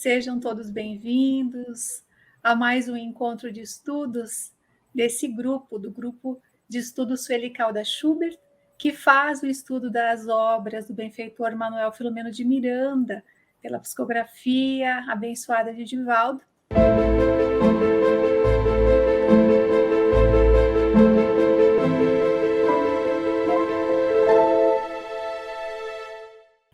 Sejam todos bem-vindos a mais um encontro de estudos desse grupo, do grupo de estudos Sueli Caldas Schubert, que faz o estudo das obras do benfeitor Manuel Filomeno de Miranda, pela psicografia abençoada de Divaldo.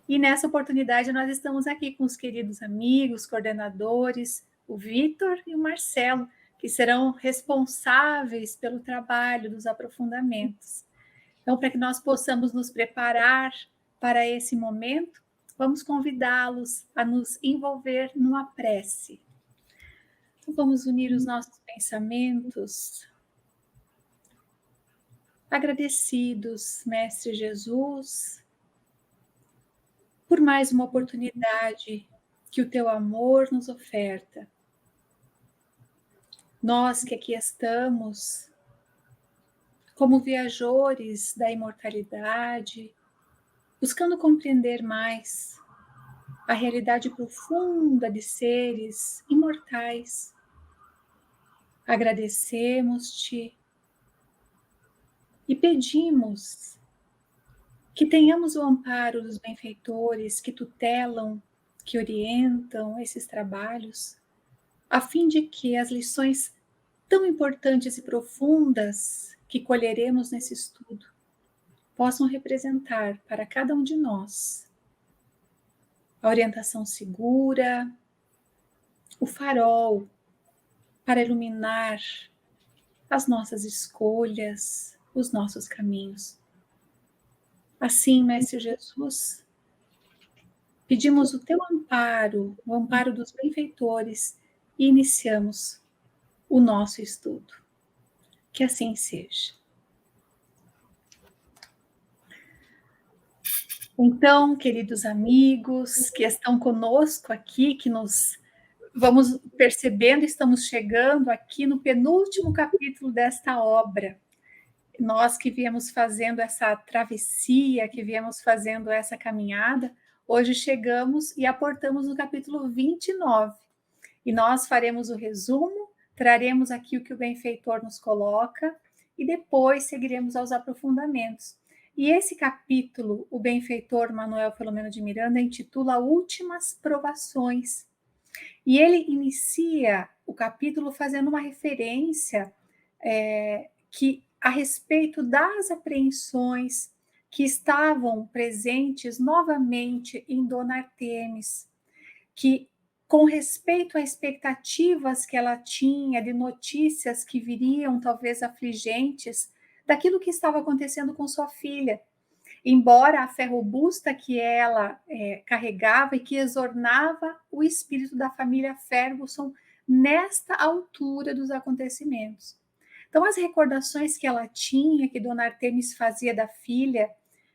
E nessa oportunidade nós estamos aqui com os queridos amigos, coordenadores, o Vitor e o Marcelo, que serão responsáveis pelo trabalho dos aprofundamentos. Então, para que nós possamos nos preparar para esse momento, vamos convidá-los a nos envolver numa prece. Então, vamos unir os nossos pensamentos, agradecidos, Mestre Jesus, por mais uma oportunidade que o teu amor nos oferta. Nós que aqui estamos, como viajores da imortalidade, buscando compreender mais a realidade profunda de seres imortais, agradecemos-te e pedimos que tenhamos o amparo dos benfeitores que tutelam, que orientam esses trabalhos, a fim de que as lições tão importantes e profundas que colheremos nesse estudo possam representar para cada um de nós a orientação segura, o farol para iluminar as nossas escolhas, os nossos caminhos. Assim, Mestre Jesus, pedimos o teu amparo, o amparo dos benfeitores, e iniciamos o nosso estudo. Que assim seja. Então, queridos amigos que estão conosco aqui, que nos vamos percebendo, estamos chegando aqui no penúltimo capítulo desta obra. Nós que viemos fazendo essa travessia, que viemos fazendo essa caminhada, hoje chegamos e aportamos no capítulo 29. E nós faremos o resumo, traremos aqui o que o benfeitor nos coloca e depois seguiremos aos aprofundamentos. E esse capítulo, o benfeitor Manuel Filomeno de Miranda intitula Últimas Provações. E ele inicia o capítulo fazendo uma referência que a respeito das apreensões que estavam presentes novamente em Dona Artemis, que com respeito a expectativas que ela tinha de notícias que viriam talvez afligentes daquilo que estava acontecendo com sua filha, embora a fé robusta que ela carregava e que exornava o espírito da família Ferguson nesta altura dos acontecimentos. Então, as recordações que ela tinha, que Dona Artemis fazia da filha,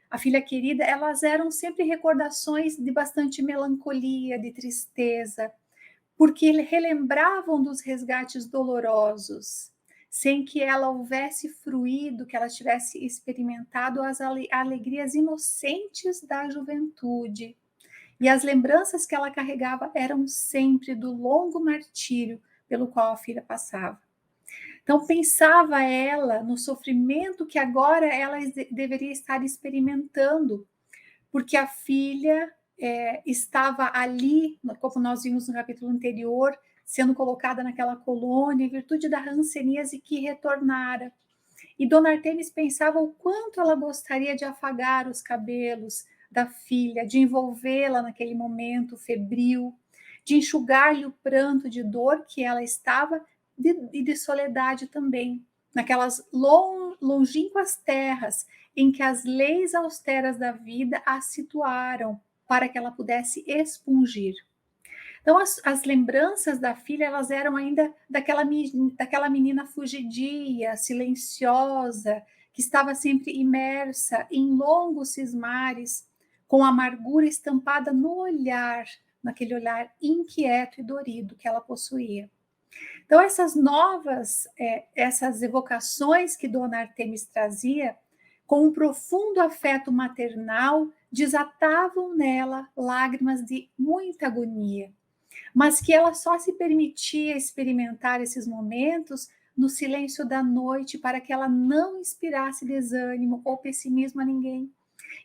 a filha querida, elas eram sempre recordações de bastante melancolia, de tristeza, porque relembravam dos resgates dolorosos, sem que ela houvesse fruído, que ela tivesse experimentado as alegrias inocentes da juventude. E as lembranças que ela carregava eram sempre do longo martírio pelo qual a filha passava. Então, pensava ela no sofrimento que agora ela deveria estar experimentando, porque a filha estava ali, como nós vimos no capítulo anterior, sendo colocada naquela colônia, em virtude da hanseníase que retornara. E Dona Artemis pensava o quanto ela gostaria de afagar os cabelos da filha, de envolvê-la naquele momento febril, de enxugar-lhe o pranto de dor que ela estava e de soledade também, naquelas longínquas terras em que as leis austeras da vida a situaram para que ela pudesse expungir. Então, as lembranças da filha, elas eram ainda daquela menina fugidia, silenciosa, que estava sempre imersa em longos cismares, com amargura estampada no olhar, naquele olhar inquieto e dorido que ela possuía. Então, essas evocações que Dona Artemis trazia, com um profundo afeto maternal, desatavam nela lágrimas de muita agonia. mas que ela só se permitia experimentar esses momentos no silêncio da noite, para que ela não inspirasse desânimo ou pessimismo a ninguém,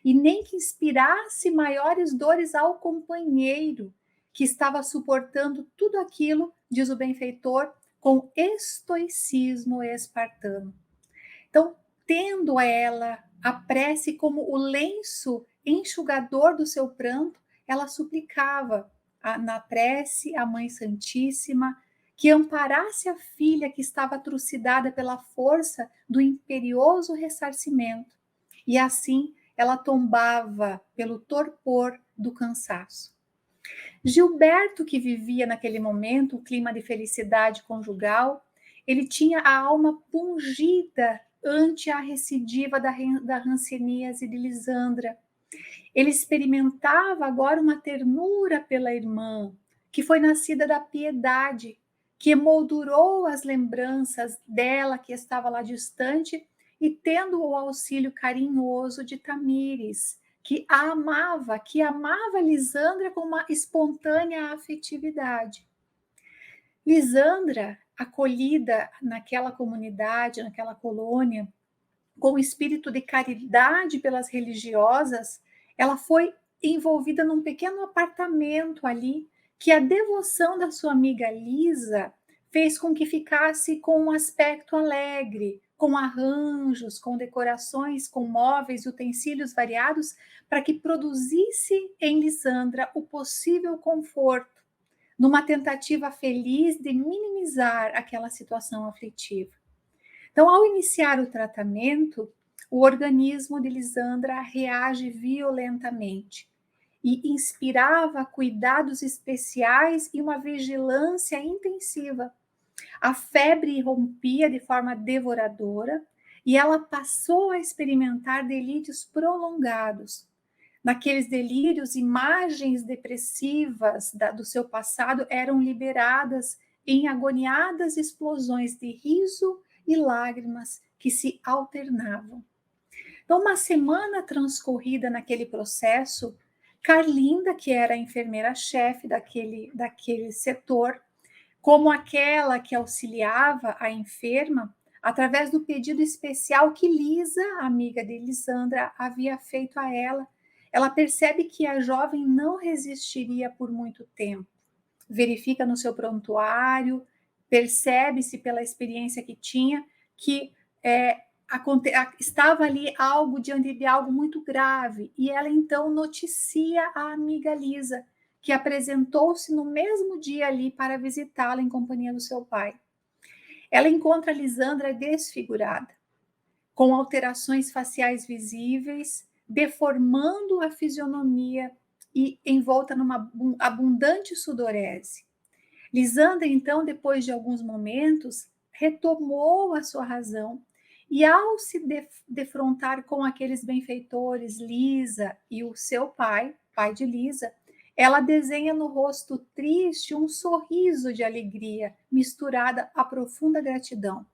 e nem que inspirasse maiores dores ao companheiro, que estava suportando tudo aquilo, diz o benfeitor, com estoicismo espartano. Então, tendo ela a prece como o lenço enxugador do seu pranto, ela suplicava na prece à Mãe Santíssima que amparasse a filha que estava trucidada pela força do imperioso ressarcimento. E assim ela tombava pelo torpor do cansaço. Gilberto, que vivia naquele momento o clima de felicidade conjugal, ele tinha a alma pungida ante a recidiva da ranceníase de Lisandra. Ele experimentava agora uma ternura pela irmã, que foi nascida da piedade, que emoldurou as lembranças dela que estava lá distante e tendo o auxílio carinhoso de Tamires, que amava Lisandra com uma espontânea afetividade. Lisandra, acolhida naquela comunidade, naquela colônia, com o espírito de caridade pelas religiosas, ela foi envolvida num pequeno apartamento ali, que a devoção da sua amiga Lisa fez com que ficasse com um aspecto alegre, com arranjos, com decorações, com móveis e utensílios variados, para que produzisse em Lisandra o possível conforto, numa tentativa feliz de minimizar aquela situação aflitiva. Então, ao iniciar o tratamento, o organismo de Lisandra reage violentamente e inspirava cuidados especiais e uma vigilância intensiva. A febre irrompia de forma devoradora e ela passou a experimentar delírios prolongados. Naqueles delírios, imagens depressivas do seu passado eram liberadas em agoniadas explosões de riso e lágrimas que se alternavam. Então, uma semana transcorrida naquele processo, Carlinda, que era a enfermeira-chefe daquele setor, como aquela que auxiliava a enferma, através do pedido especial que Lisa, amiga de Lisandra, havia feito a ela percebe que a jovem não resistiria por muito tempo. Verifica no seu prontuário, percebe-se pela experiência que tinha que estava ali algo diante de algo muito grave, e ela então noticia a amiga Lisa, que apresentou-se no mesmo dia ali para visitá-la em companhia do seu pai. Ela encontra Lisandra desfigurada, com alterações faciais visíveis, deformando a fisionomia e envolta numa abundante sudorese. Lisandra, então, depois de alguns momentos, retomou a sua razão e, ao se defrontar com aqueles benfeitores, Lisa e o seu pai de Lisa, ela desenha no rosto triste um sorriso de alegria misturada à profunda gratidão.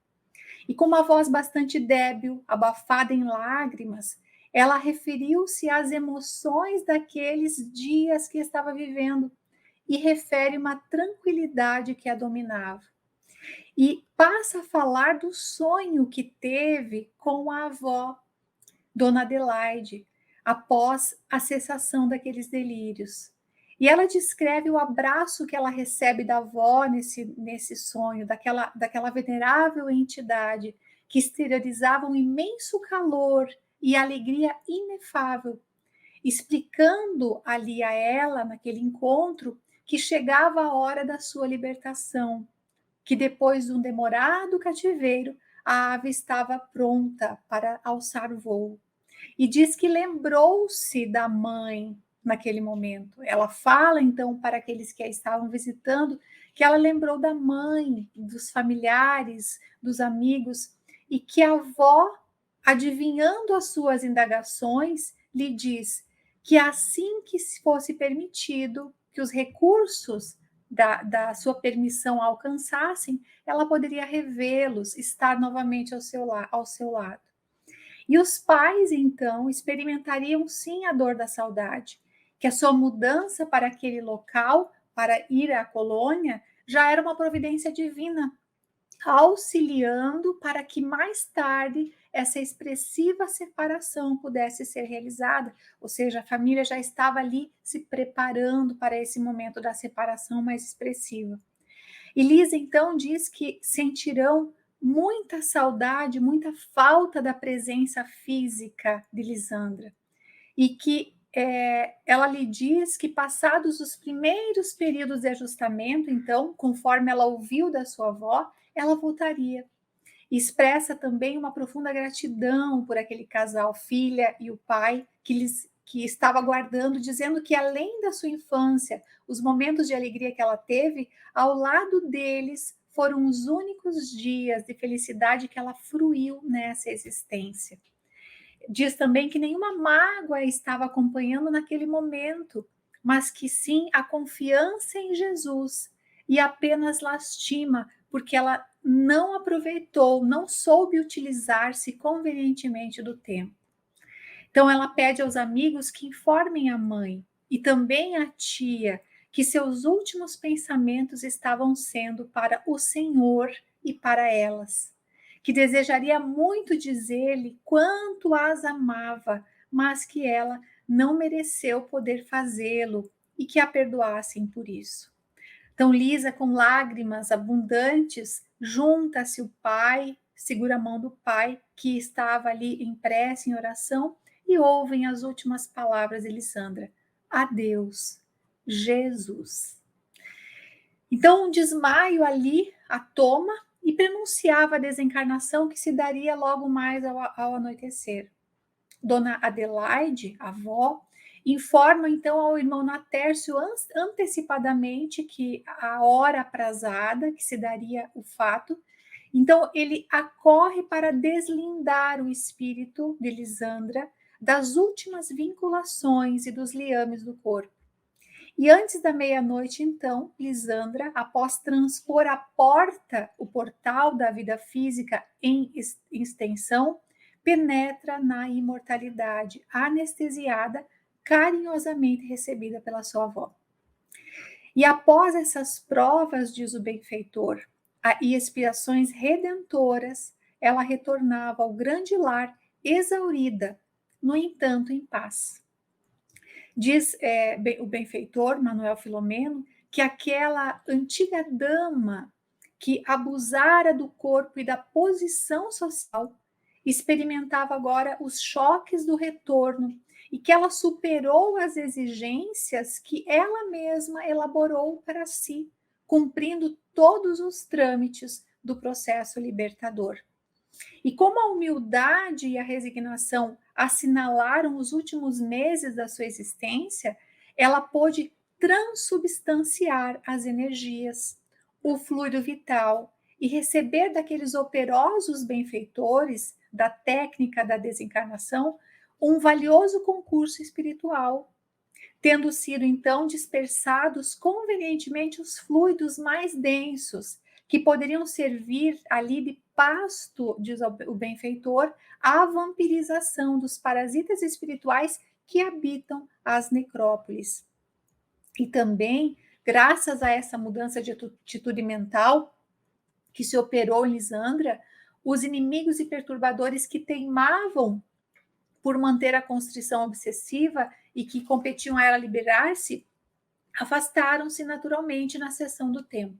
E com uma voz bastante débil, abafada em lágrimas, ela referiu-se às emoções daqueles dias que estava vivendo e refere uma tranquilidade que a dominava. E passa a falar do sonho que teve com a avó, Dona Adelaide, após a cessação daqueles delírios. E ela descreve o abraço que ela recebe da avó nesse sonho, daquela venerável entidade que exteriorizava um imenso calor e alegria inefável, explicando ali a ela, naquele encontro, que chegava a hora da sua libertação, que depois de um demorado cativeiro, a ave estava pronta para alçar voo. E diz que lembrou-se da mãe naquele momento. Ela fala, então, para aqueles que a estavam visitando, que ela lembrou da mãe, dos familiares, dos amigos, e que a avó, adivinhando as suas indagações, lhe diz que assim que fosse permitido, que os recursos da sua permissão alcançassem, ela poderia revê-los, estar novamente ao seu lado. E os pais, então, experimentariam sim a dor da saudade, que a sua mudança para aquele local para ir à colônia, já era uma providência divina, auxiliando para que mais tarde essa expressiva separação pudesse ser realizada, ou seja, a família já estava ali se preparando para esse momento da separação mais expressiva. E Lisa então diz que sentirão muita saudade, muita falta da presença física de Lisandra, e que ela lhe diz que passados os primeiros períodos de ajustamento, então, conforme ela ouviu da sua avó, ela voltaria. Expressa também uma profunda gratidão por aquele casal, filha e o pai, que estava aguardando, dizendo que além da sua infância, os momentos de alegria que ela teve, ao lado deles foram os únicos dias de felicidade que ela fruiu nessa existência. Diz também que nenhuma mágoa estava acompanhando naquele momento, mas que sim a confiança em Jesus e apenas lastima, porque ela não aproveitou, não soube utilizar-se convenientemente do tempo. Então ela pede aos amigos que informem a mãe e também a tia que seus últimos pensamentos estavam sendo para o Senhor e para elas, que desejaria muito dizer-lhe quanto as amava, mas que ela não mereceu poder fazê-lo e que a perdoassem por isso. Então Lisa, com lágrimas abundantes, junta-se o pai, segura a mão do pai, que estava ali em prece, em oração, e ouvem as últimas palavras de Lisandra: adeus, Jesus. Então, um desmaio ali a toma e prenunciava a desencarnação que se daria logo mais ao anoitecer. Dona Adelaide, a avó, informa então ao irmão Natércio antecipadamente que a hora aprazada, que se daria o fato, então ele acorre para deslindar o espírito de Lisandra das últimas vinculações e dos liames do corpo. E antes da meia-noite, então, Lisandra, após transpor a porta, o portal da vida física em extensão, penetra na imortalidade, anestesiada, carinhosamente recebida pela sua avó. E após essas provas, diz o benfeitor, e expiações redentoras, ela retornava ao grande lar exaurida, no entanto, em paz. Diz o benfeitor Manuel Filomeno que aquela antiga dama que abusara do corpo e da posição social experimentava agora os choques do retorno e que ela superou as exigências que ela mesma elaborou para si, cumprindo todos os trâmites do processo libertador. E como a humildade e a resignação assinalaram os últimos meses da sua existência, ela pôde transubstanciar as energias, o fluido vital e receber daqueles operosos benfeitores da técnica da desencarnação um valioso concurso espiritual, tendo sido então dispersados convenientemente os fluidos mais densos que poderiam servir ali de pasto, diz o benfeitor, à vampirização dos parasitas espirituais que habitam as necrópolis. E também, graças a essa mudança de atitude mental que se operou em Lisandra, os inimigos e perturbadores que teimavam por manter a constrição obsessiva e que competiam a ela liberar-se, afastaram-se naturalmente na cessão do tempo.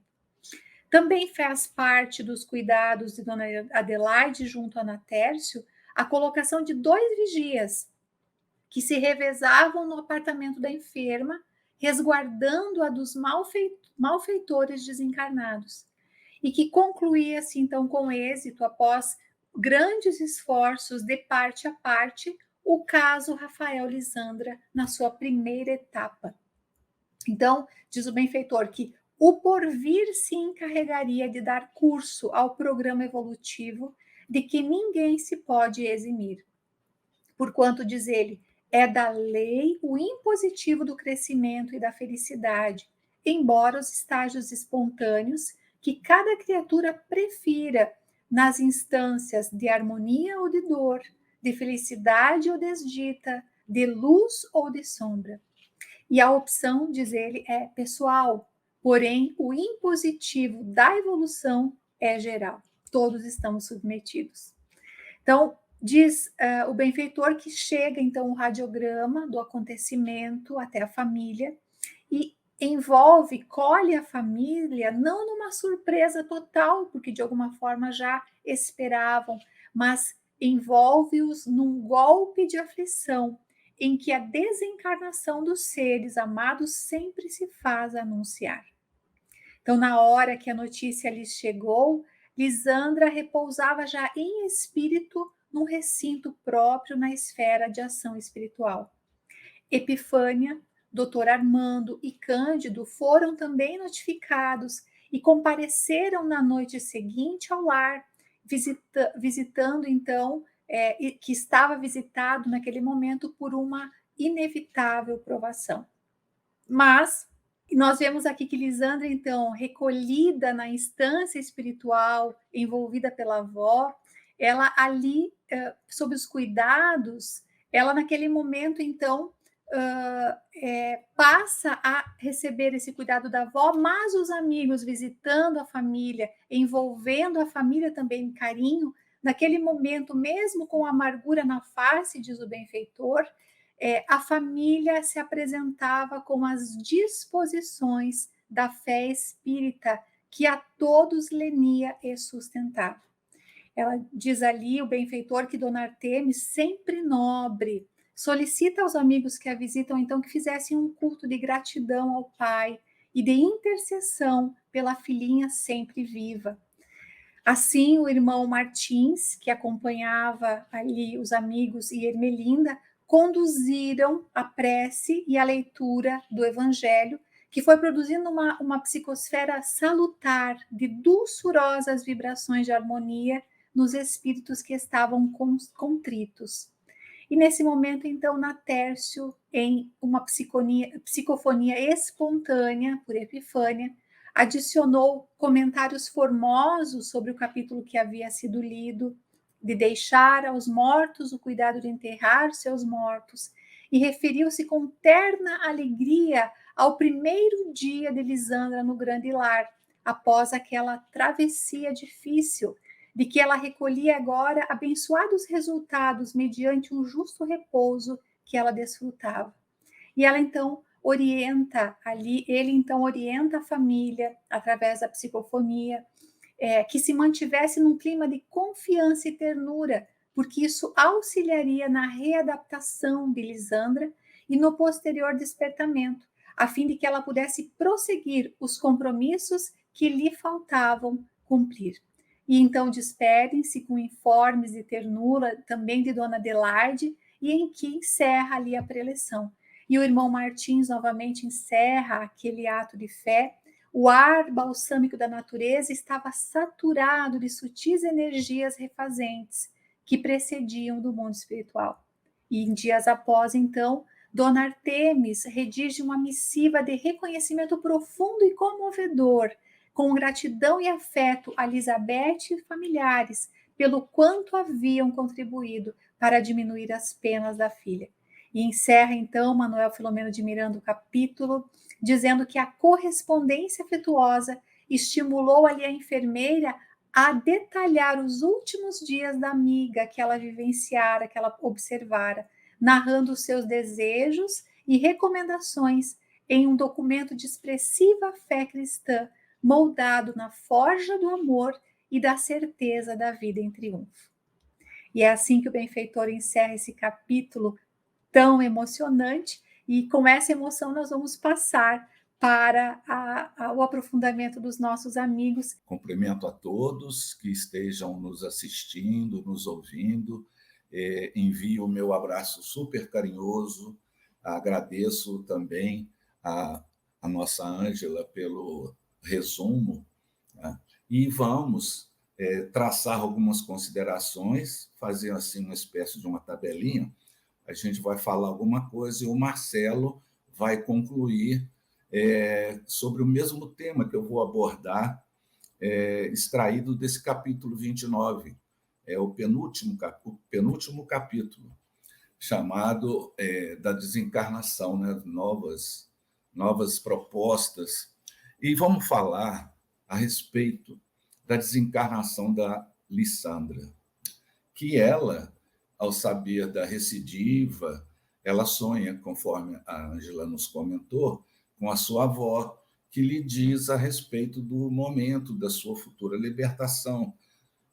Também faz parte dos cuidados de Dona Adelaide junto a Natércio a colocação de 2 vigias que se revezavam no apartamento da enferma, resguardando-a dos malfeitores desencarnados, e que concluía-se então com êxito, após grandes esforços de parte a parte, o caso Rafael Lisandra na sua primeira etapa. Então, diz o benfeitor que o porvir se encarregaria de dar curso ao programa evolutivo de que ninguém se pode eximir. Porquanto, diz ele, é da lei o impositivo do crescimento e da felicidade, embora os estágios espontâneos que cada criatura prefira nas instâncias de harmonia ou de dor, de felicidade ou desdita, de luz ou de sombra. E a opção, diz ele, é pessoal, porém o impositivo da evolução é geral. Todos estamos submetidos. Então, diz o benfeitor que chega, então, o radiograma do acontecimento até a família e envolve, colhe a família, não numa surpresa total, porque de alguma forma já esperavam, mas envolve-os num golpe de aflição, em que a desencarnação dos seres amados sempre se faz anunciar. Então, na hora que a notícia lhes chegou, Lisandra repousava já em espírito num recinto próprio na esfera de ação espiritual. Epifânia, Dr. Armando e Cândido foram também notificados e compareceram na noite seguinte ao lar, visitando então, que estava visitado naquele momento por uma inevitável provação. Mas nós vemos aqui que Lisandra, então, recolhida na instância espiritual, envolvida pela avó, ela ali, sob os cuidados, ela naquele momento, então, passa a receber esse cuidado da avó, mas os amigos visitando a família, envolvendo a família também em carinho, naquele momento, mesmo com amargura na face, diz o benfeitor, a família se apresentava com as disposições da fé espírita que a todos lenia e sustentava. Ela diz ali, o benfeitor, que Dona Artemis, sempre nobre, solicita aos amigos que a visitam, então, que fizessem um culto de gratidão ao Pai e de intercessão pela filhinha sempre viva. Assim, o irmão Martins, que acompanhava ali os amigos, e Ermelinda, conduziram a prece e a leitura do Evangelho, que foi produzindo uma psicosfera salutar de dulçurosas vibrações de harmonia nos espíritos que estavam contritos. E nesse momento, então, Natércio, em uma psicofonia espontânea, por Epifânia, adicionou comentários formosos sobre o capítulo que havia sido lido, de deixar aos mortos o cuidado de enterrar seus mortos, e referiu-se com terna alegria ao primeiro dia de Lisandra no Grande Lar, após aquela travessia difícil, de que ela recolhia agora abençoados resultados mediante um justo repouso que ela desfrutava. E ela então orienta ali, ele então orienta a família através da psicofonia, que se mantivesse num clima de confiança e ternura, porque isso auxiliaria na readaptação de Lisandra e no posterior despertamento, a fim de que ela pudesse prosseguir os compromissos que lhe faltavam cumprir. E então despedem-se com informes de ternura também de Dona Adelaide, e em que encerra ali a preleção. E o irmão Martins novamente encerra aquele ato de fé. O ar balsâmico da natureza estava saturado de sutis energias refazentes que precediam do mundo espiritual. E em dias após, então, Dona Artemis redige uma missiva de reconhecimento profundo e comovedor, com gratidão e afeto a Elizabeth e familiares, pelo quanto haviam contribuído para diminuir as penas da filha. E encerra, então, Manuel Filomeno de Miranda o capítulo, dizendo que a correspondência afetuosa estimulou ali a enfermeira a detalhar os últimos dias da amiga que ela vivenciara, que ela observara, narrando os seus desejos e recomendações em um documento de expressiva fé cristã, moldado na forja do amor e da certeza da vida em triunfo. E é assim que o benfeitor encerra esse capítulo tão emocionante, e com essa emoção nós vamos passar para o aprofundamento dos nossos amigos. Cumprimento a todos que estejam nos assistindo, nos ouvindo. Envio o meu abraço super carinhoso. Agradeço também a nossa Ângela pelo resumo, né? E vamos traçar algumas considerações, fazer assim uma espécie de uma tabelinha. A gente vai falar alguma coisa e o Marcelo vai concluir sobre o mesmo tema que eu vou abordar, extraído desse capítulo 29, o penúltimo capítulo, chamado da desencarnação, né? Novas propostas. E vamos falar a respeito da desencarnação da Lissandra, que ela, ao saber da recidiva, ela sonha, conforme a Ângela nos comentou, com a sua avó, que lhe diz a respeito do momento da sua futura libertação,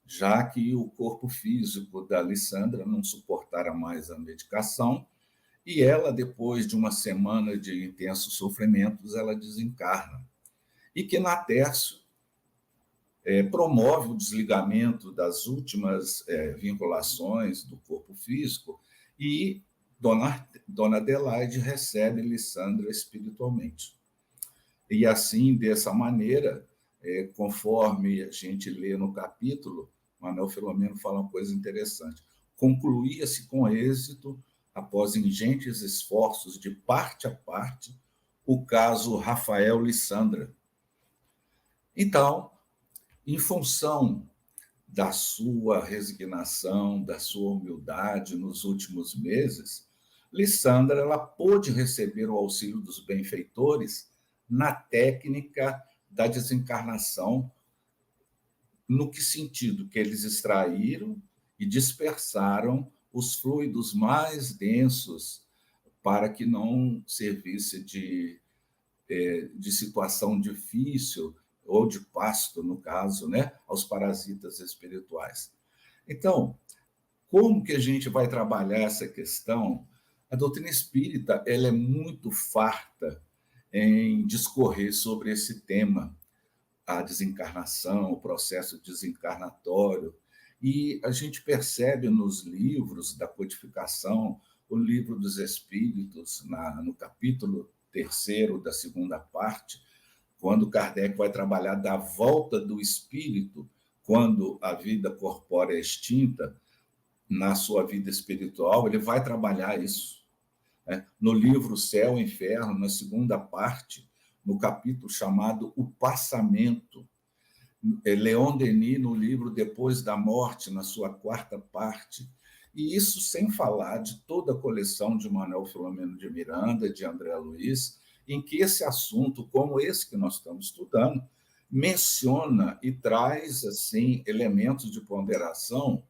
já que o corpo físico da Lissandra não suportara mais a medicação, e ela, depois de uma semana de intensos sofrimentos, ela desencarna. E que Natércio promove o desligamento das últimas vinculações do corpo físico e Dona Adelaide recebe Lissandra espiritualmente. E assim, dessa maneira, conforme a gente lê no capítulo, Manuel Filomeno fala uma coisa interessante. Concluía-se com êxito, após ingentes esforços de parte a parte, o caso Rafael Lissandra. Então, em função da sua resignação, da sua humildade nos últimos meses, Lissandra ela pôde receber o auxílio dos benfeitores na técnica da desencarnação, no que sentido? Que eles extraíram e dispersaram os fluidos mais densos para que não servisse de situação difícil ou de pasto, no caso, né, aos parasitas espirituais. Então, como que a gente vai trabalhar essa questão? A doutrina espírita ela é muito farta em discorrer sobre esse tema, a desencarnação, o processo desencarnatório, e a gente percebe nos livros da codificação, o Livro dos Espíritos, no capítulo 3º da segunda parte, quando Kardec vai trabalhar da volta do espírito, quando a vida corpórea é extinta, na sua vida espiritual, ele vai trabalhar isso. No livro Céu e Inferno, na segunda parte, no capítulo chamado O Passamento, Leon Denis, no livro Depois da Morte, na sua quarta parte, e isso sem falar de toda a coleção de Manuel Filomeno de Miranda, de André Luiz, em que esse assunto, como esse que nós estamos estudando, menciona e traz assim elementos de ponderação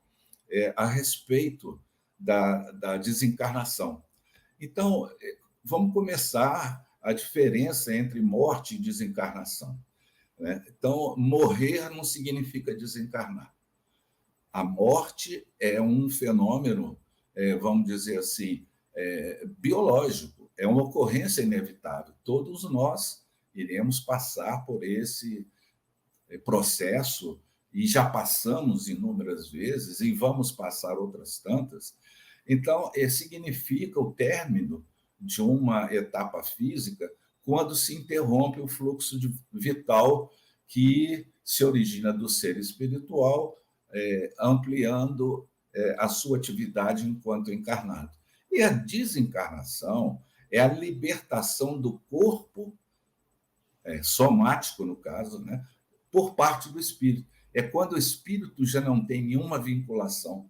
a respeito da desencarnação. Então, vamos começar a diferença entre morte e desencarnação. Né? Então, morrer não significa desencarnar. A morte é um fenômeno, vamos dizer assim, biológico, é uma ocorrência inevitável. Todos nós iremos passar por esse processo e já passamos inúmeras vezes e vamos passar outras tantas. Então, significa o término de uma etapa física quando se interrompe o fluxo vital que se origina do ser espiritual, ampliando a sua atividade enquanto encarnado. E a desencarnação é a libertação do corpo, somático, no caso, né, por parte do espírito. É quando o espírito já não tem nenhuma vinculação.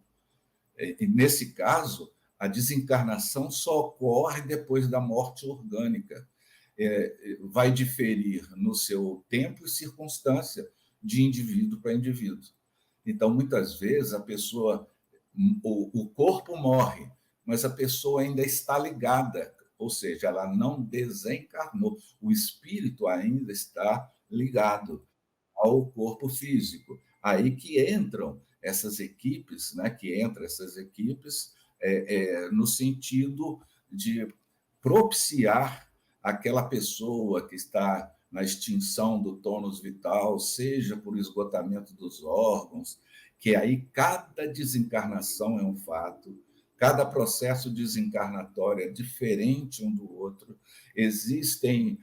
E nesse caso, a desencarnação só ocorre depois da morte orgânica. Vai diferir no seu tempo e circunstância de indivíduo para indivíduo. Então, muitas vezes, a pessoa, o corpo morre, mas a pessoa ainda está ligada, ou seja, ela não desencarnou. O espírito ainda está ligado ao corpo físico. Aí que entram essas equipes, né, no sentido de propiciar aquela pessoa que está na extinção do tônus vital, seja por esgotamento dos órgãos, que aí cada desencarnação é um fato, cada processo desencarnatório é diferente um do outro, existem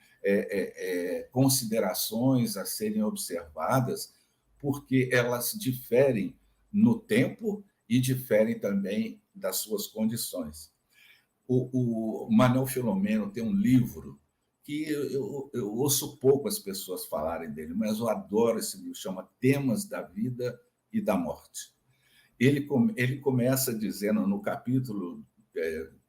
considerações a serem observadas, porque elas diferem no tempo e diferem também das suas condições. O Manuel Filomeno tem um livro que eu ouço pouco as pessoas falarem dele, mas eu adoro esse livro, chama Temas da Vida e da Morte. Ele começa dizendo, no capítulo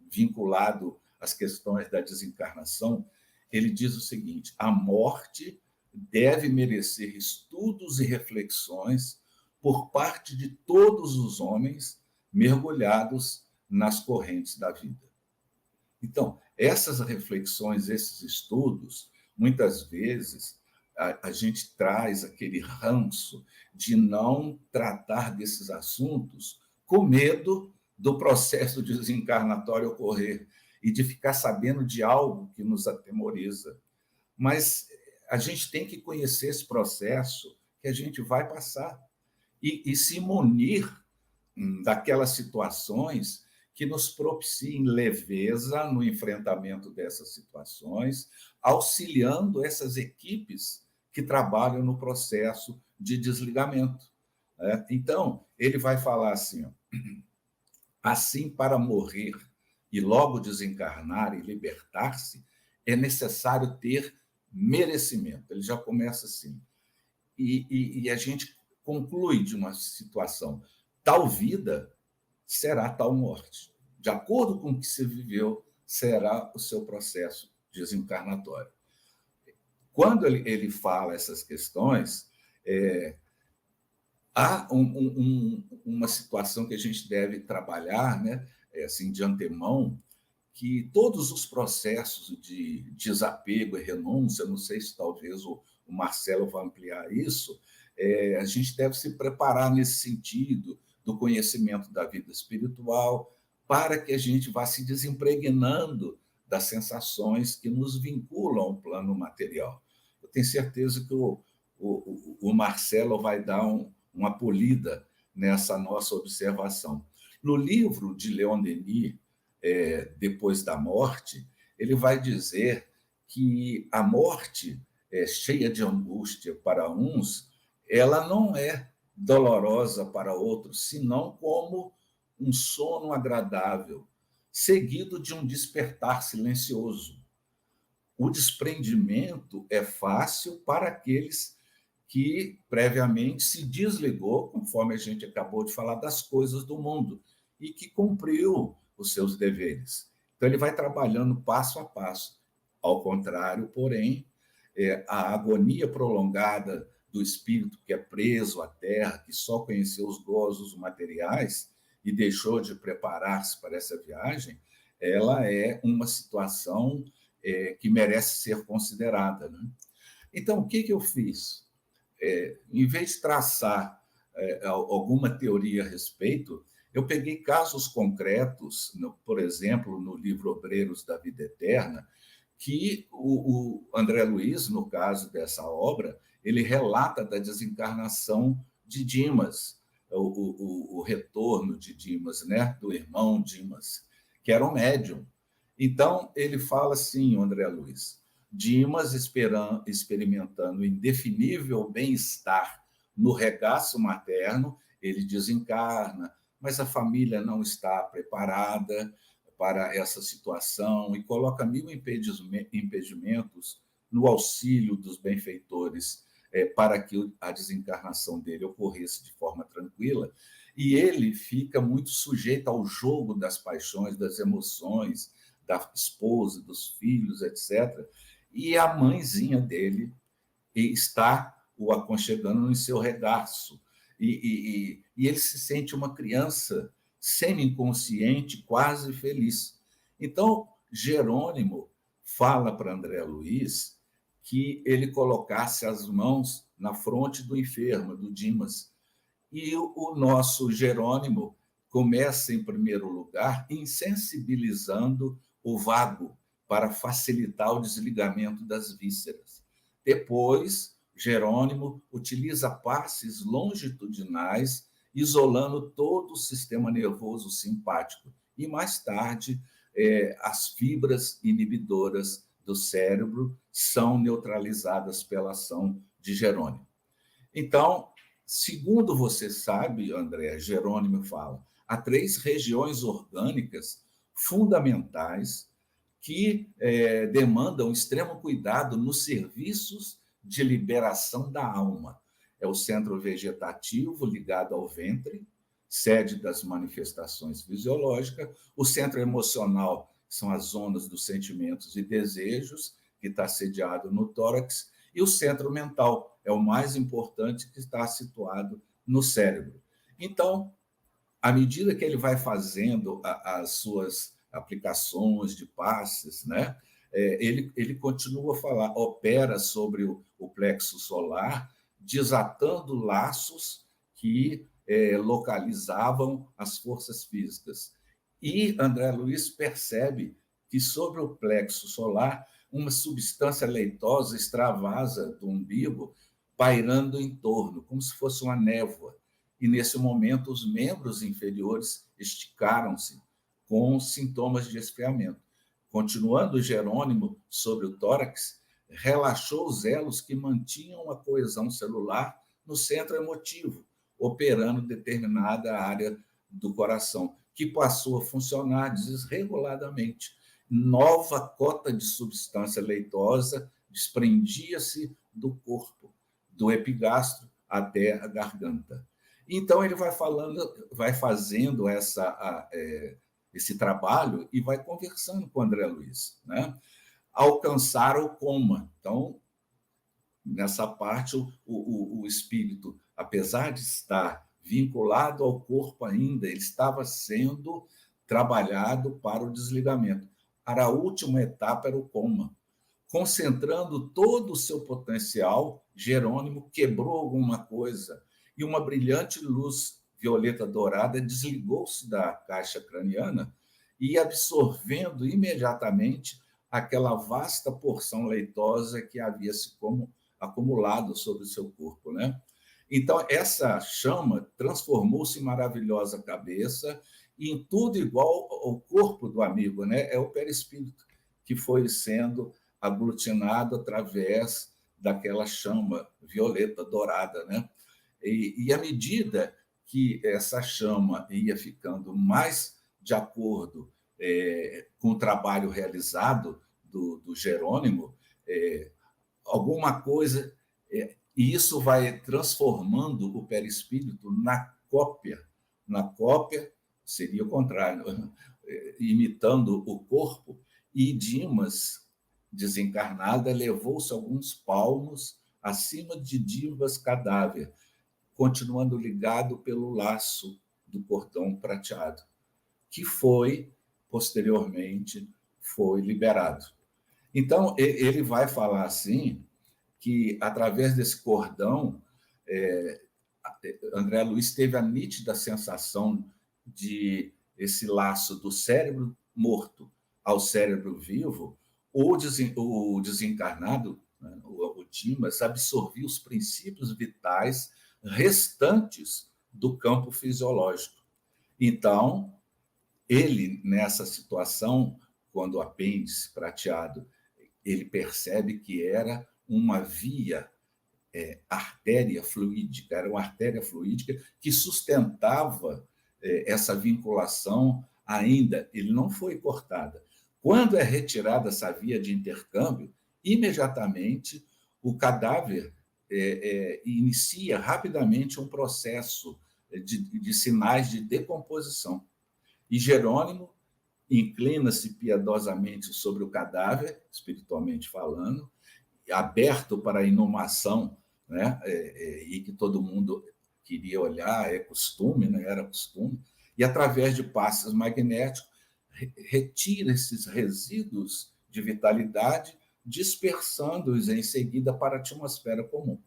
vinculado às questões da desencarnação, ele diz o seguinte: a morte deve merecer estudos e reflexões por parte de todos os homens mergulhados nas correntes da vida. Então, essas reflexões, esses estudos, muitas vezes a gente traz aquele ranço de não tratar desses assuntos com medo do processo desencarnatório ocorrer e de ficar sabendo de algo que nos atemoriza. Mas a gente tem que conhecer esse processo que a gente vai passar e se munir daquelas situações que nos propiciem leveza no enfrentamento dessas situações, auxiliando essas equipes que trabalham no processo de desligamento. Então, ele vai falar assim, ó, assim, para morrer e logo desencarnar e libertar-se, é necessário ter merecimento. Ele já começa assim. E a gente conclui de uma situação, tal vida será tal morte. De acordo com o que se viveu, será o seu processo desencarnatório. Quando ele fala essas questões, há uma situação que a gente deve trabalhar, né, assim, de antemão, que todos os processos de desapego e renúncia, não sei se talvez o Marcelo vai ampliar isso, a gente deve se preparar nesse sentido do conhecimento da vida espiritual, para que a gente vá se desimpregnando das sensações que nos vinculam ao plano material. Eu tenho certeza que o Marcelo vai dar uma polida nessa nossa observação. No livro de Leon Denis, Depois da Morte, ele vai dizer que a morte, cheia de angústia para uns, ela não é dolorosa para outros, senão como um sono agradável, seguido de um despertar silencioso. O desprendimento é fácil para aqueles que previamente se desligou, conforme a gente acabou de falar, das coisas do mundo e que cumpriu os seus deveres. Então, ele vai trabalhando passo a passo. Ao contrário, porém, a agonia prolongada do espírito que é preso à terra, que só conheceu os gozos materiais e deixou de preparar-se para essa viagem, ela é uma situação que merece ser considerada, né? Então, o que eu fiz? Em vez de traçar alguma teoria a respeito, eu peguei casos concretos, por exemplo, no livro Obreiros da Vida Eterna, que o André Luiz, no caso dessa obra, ele relata da desencarnação de Dimas, o retorno de Dimas, né, do irmão Dimas, que era um médium. Então, ele fala assim, o André Luiz, Dimas, experimentando indefinível bem-estar no regaço materno, ele desencarna, mas a família não está preparada para essa situação e coloca 1000 impedimentos no auxílio dos benfeitores para que a desencarnação dele ocorresse de forma tranquila, e ele fica muito sujeito ao jogo das paixões, das emoções, da esposa, dos filhos, etc., e a mãezinha dele está o aconchegando em seu regaço, e ele se sente uma criança semi-inconsciente, quase feliz. Então, Jerônimo fala para André Luiz que ele colocasse as mãos na fronte do enfermo, do Dimas. E o nosso Jerônimo começa, em primeiro lugar, insensibilizando o vago para facilitar o desligamento das vísceras. Depois, Jerônimo utiliza passes longitudinais, isolando todo o sistema nervoso simpático. E, mais tarde, as fibras inibidoras do cérebro são neutralizadas pela ação de Jerônimo. Então, segundo você sabe, André, Jerônimo fala, há 3 regiões orgânicas fundamentais que demandam extremo cuidado nos serviços de liberação da alma. É o centro vegetativo, ligado ao ventre, sede das manifestações fisiológicas, o centro emocional, que são as zonas dos sentimentos e desejos, que está sediado no tórax, E o centro mental é o mais importante, que está situado no cérebro. Então, à medida que ele vai fazendo as suas aplicações de passes, né, ele continua a falar, opera sobre o plexo solar, desatando laços que localizavam as forças físicas. E André Luiz percebe que sobre o plexo solar, uma substância leitosa extravasa do umbigo, pairando em torno, como se fosse uma névoa. E, nesse momento, os membros inferiores esticaram-se com sintomas de esfriamento. Continuando Jerônimo sobre o tórax, relaxou os elos que mantinham a coesão celular no centro emotivo, operando determinada área do coração, que passou a funcionar desreguladamente. Nova cota de substância leitosa desprendia-se do corpo, do epigastro até a garganta. Então, ele vai falando, vai fazendo esse trabalho e vai conversando com o André Luiz, né? Alcançar o coma. Então, nessa parte, o espírito, apesar de estar vinculado ao corpo ainda, ele estava sendo trabalhado para o desligamento. A última etapa era o coma. Concentrando todo o seu potencial, Jerônimo quebrou alguma coisa e uma brilhante luz violeta dourada desligou-se da caixa craniana e absorvendo imediatamente aquela vasta porção leitosa que havia se acumulado sobre o seu corpo, né? Então, essa chama transformou-se em maravilhosa cabeça e em tudo igual ao corpo do amigo, né? É o perispírito que foi sendo aglutinado através daquela chama violeta dourada, né? E à medida que essa chama ia ficando mais de acordo com o trabalho realizado do Jerônimo, alguma coisa, e isso vai transformando o perispírito na cópia seria o contrário, imitando o corpo, e Dimas, desencarnada, levou-se alguns palmos acima de Dimas cadáver, continuando ligado pelo laço do cordão prateado, que posteriormente, foi liberado. Então, ele vai falar assim, que através desse cordão, André Luiz teve a nítida sensação de esse laço do cérebro morto ao cérebro vivo, o desencarnado, né, o Dimas, absorvia os princípios vitais restantes do campo fisiológico. Então, ele, nessa situação, quando o apêndice prateado, ele percebe que era uma via artéria fluídica, era uma artéria fluídica que sustentava essa vinculação ainda, ele não foi cortada. Quando é retirada essa via de intercâmbio, imediatamente o cadáver inicia rapidamente um processo de sinais de decomposição. E Jerônimo inclina-se piedosamente sobre o cadáver, espiritualmente falando, aberto para a inumação, né? E que todo mundo queria olhar, costume, né? Era costume, e através de passes magnéticos retira esses resíduos de vitalidade, dispersando-os em seguida para a atmosfera comum.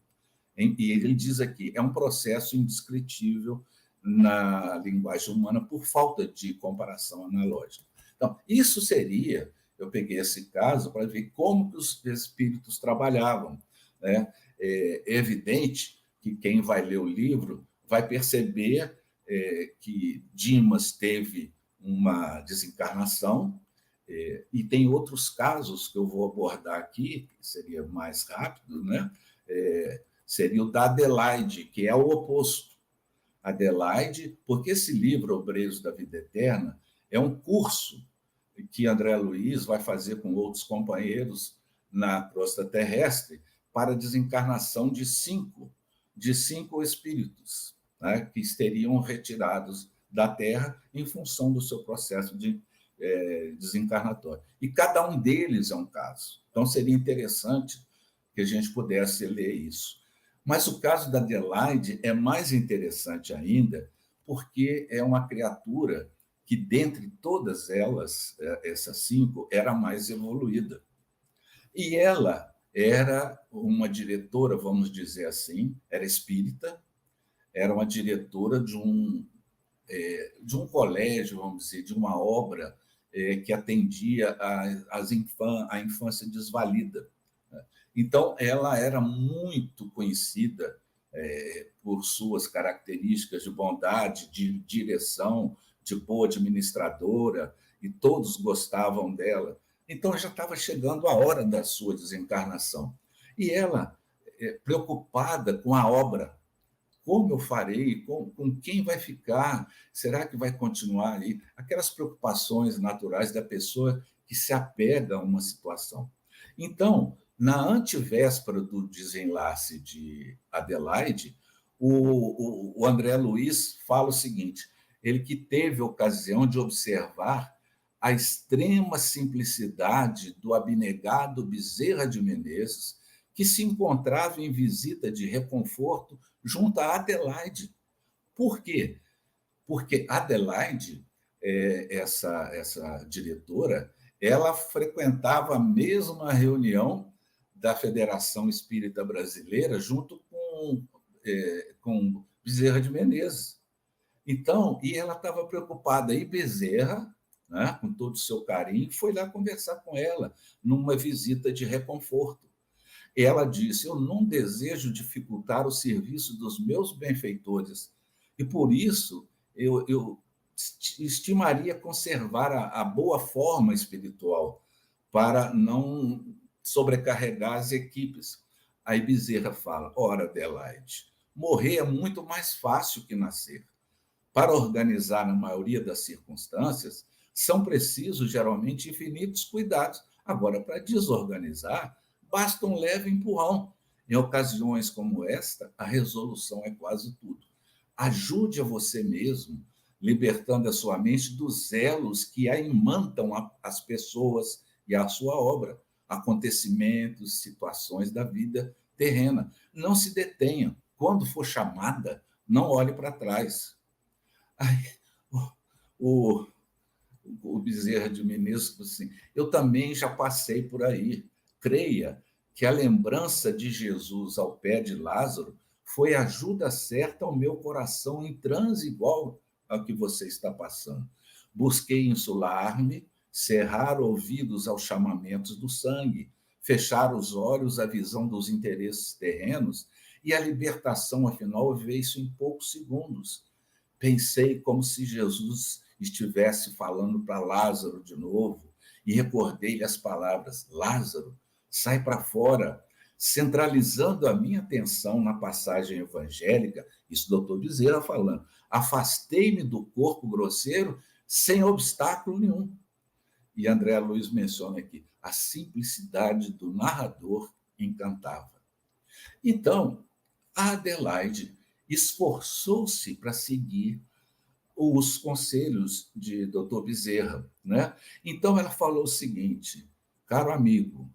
E ele diz aqui, é um processo indescritível na linguagem humana por falta de comparação analógica. Então, isso seria, eu peguei esse caso para ver como que os espíritos trabalhavam, né? É evidente que quem vai ler o livro vai perceber que Dimas teve uma desencarnação, e tem outros casos que eu vou abordar aqui, que seria mais rápido, né? Seria o da Adelaide, que é o oposto. Adelaide, porque esse livro, Obreiros da Vida Eterna, é um curso que André Luiz vai fazer com outros companheiros na crosta terrestre para a desencarnação de cinco espíritos, né, que seriam retirados da Terra em função do seu processo de desencarnatório. E cada um deles é um caso. Então, seria interessante que a gente pudesse ler isso. Mas o caso da Adelaide é mais interessante ainda, porque é uma criatura que, dentre todas elas, essas 5, era a mais evoluída. E ela era uma diretora, vamos dizer assim, era espírita, era uma diretora de um colégio, vamos dizer, de uma obra que atendia a infância desvalida. Então, ela era muito conhecida por suas características de bondade, de direção, de boa administradora, e todos gostavam dela. Então, já estava chegando a hora da sua desencarnação. E ela, preocupada com a obra, como eu farei? Com quem vai ficar? Será que vai continuar ali? Aquelas preocupações naturais da pessoa que se apega a uma situação. Então, na antevéspera do desenlace de Adelaide, o André Luiz fala o seguinte: ele que teve a ocasião de observar a extrema simplicidade do abnegado Bezerra de Menezes, que se encontrava em visita de reconforto junto a Adelaide. Por quê? Porque Adelaide, essa diretora, ela frequentava a mesma reunião da Federação Espírita Brasileira junto com Bezerra de Menezes. Então, e ela estava preocupada. E Bezerra, né, com todo o seu carinho, foi lá conversar com ela numa visita de reconforto. Ela disse: eu não desejo dificultar o serviço dos meus benfeitores, e por isso eu estimaria conservar a boa forma espiritual para não sobrecarregar as equipes. Aí Bezerra fala: ora, Adelaide, morrer é muito mais fácil que nascer. Para organizar na maioria das circunstâncias, são precisos geralmente infinitos cuidados. Agora, para desorganizar, basta um leve empurrão. Em ocasiões como esta, a resolução é quase tudo. Ajude a você mesmo, libertando a sua mente dos elos que a imantam as pessoas e a sua obra, acontecimentos, situações da vida terrena. Não se detenha. Quando for chamada, não olhe para trás. Ai, o, o Bezerra de Menezes, assim, eu também já passei por aí. Creia que a lembrança de Jesus ao pé de Lázaro foi a ajuda certa ao meu coração em transe igual ao que você está passando. Busquei insular-me, cerrar ouvidos aos chamamentos do sangue, fechar os olhos à visão dos interesses terrenos, e a libertação, afinal, veio-se em poucos segundos. Pensei como se Jesus estivesse falando para Lázaro de novo, e recordei-lhe as palavras: Lázaro, sai para fora, centralizando a minha atenção na passagem evangélica, isso o doutor Bezerra falando, afastei-me do corpo grosseiro sem obstáculo nenhum. E André Luiz menciona aqui, a simplicidade do narrador encantava. Então, a Adelaide esforçou-se para seguir os conselhos de Dr. Bezerra, né? Então ela falou o seguinte: caro amigo,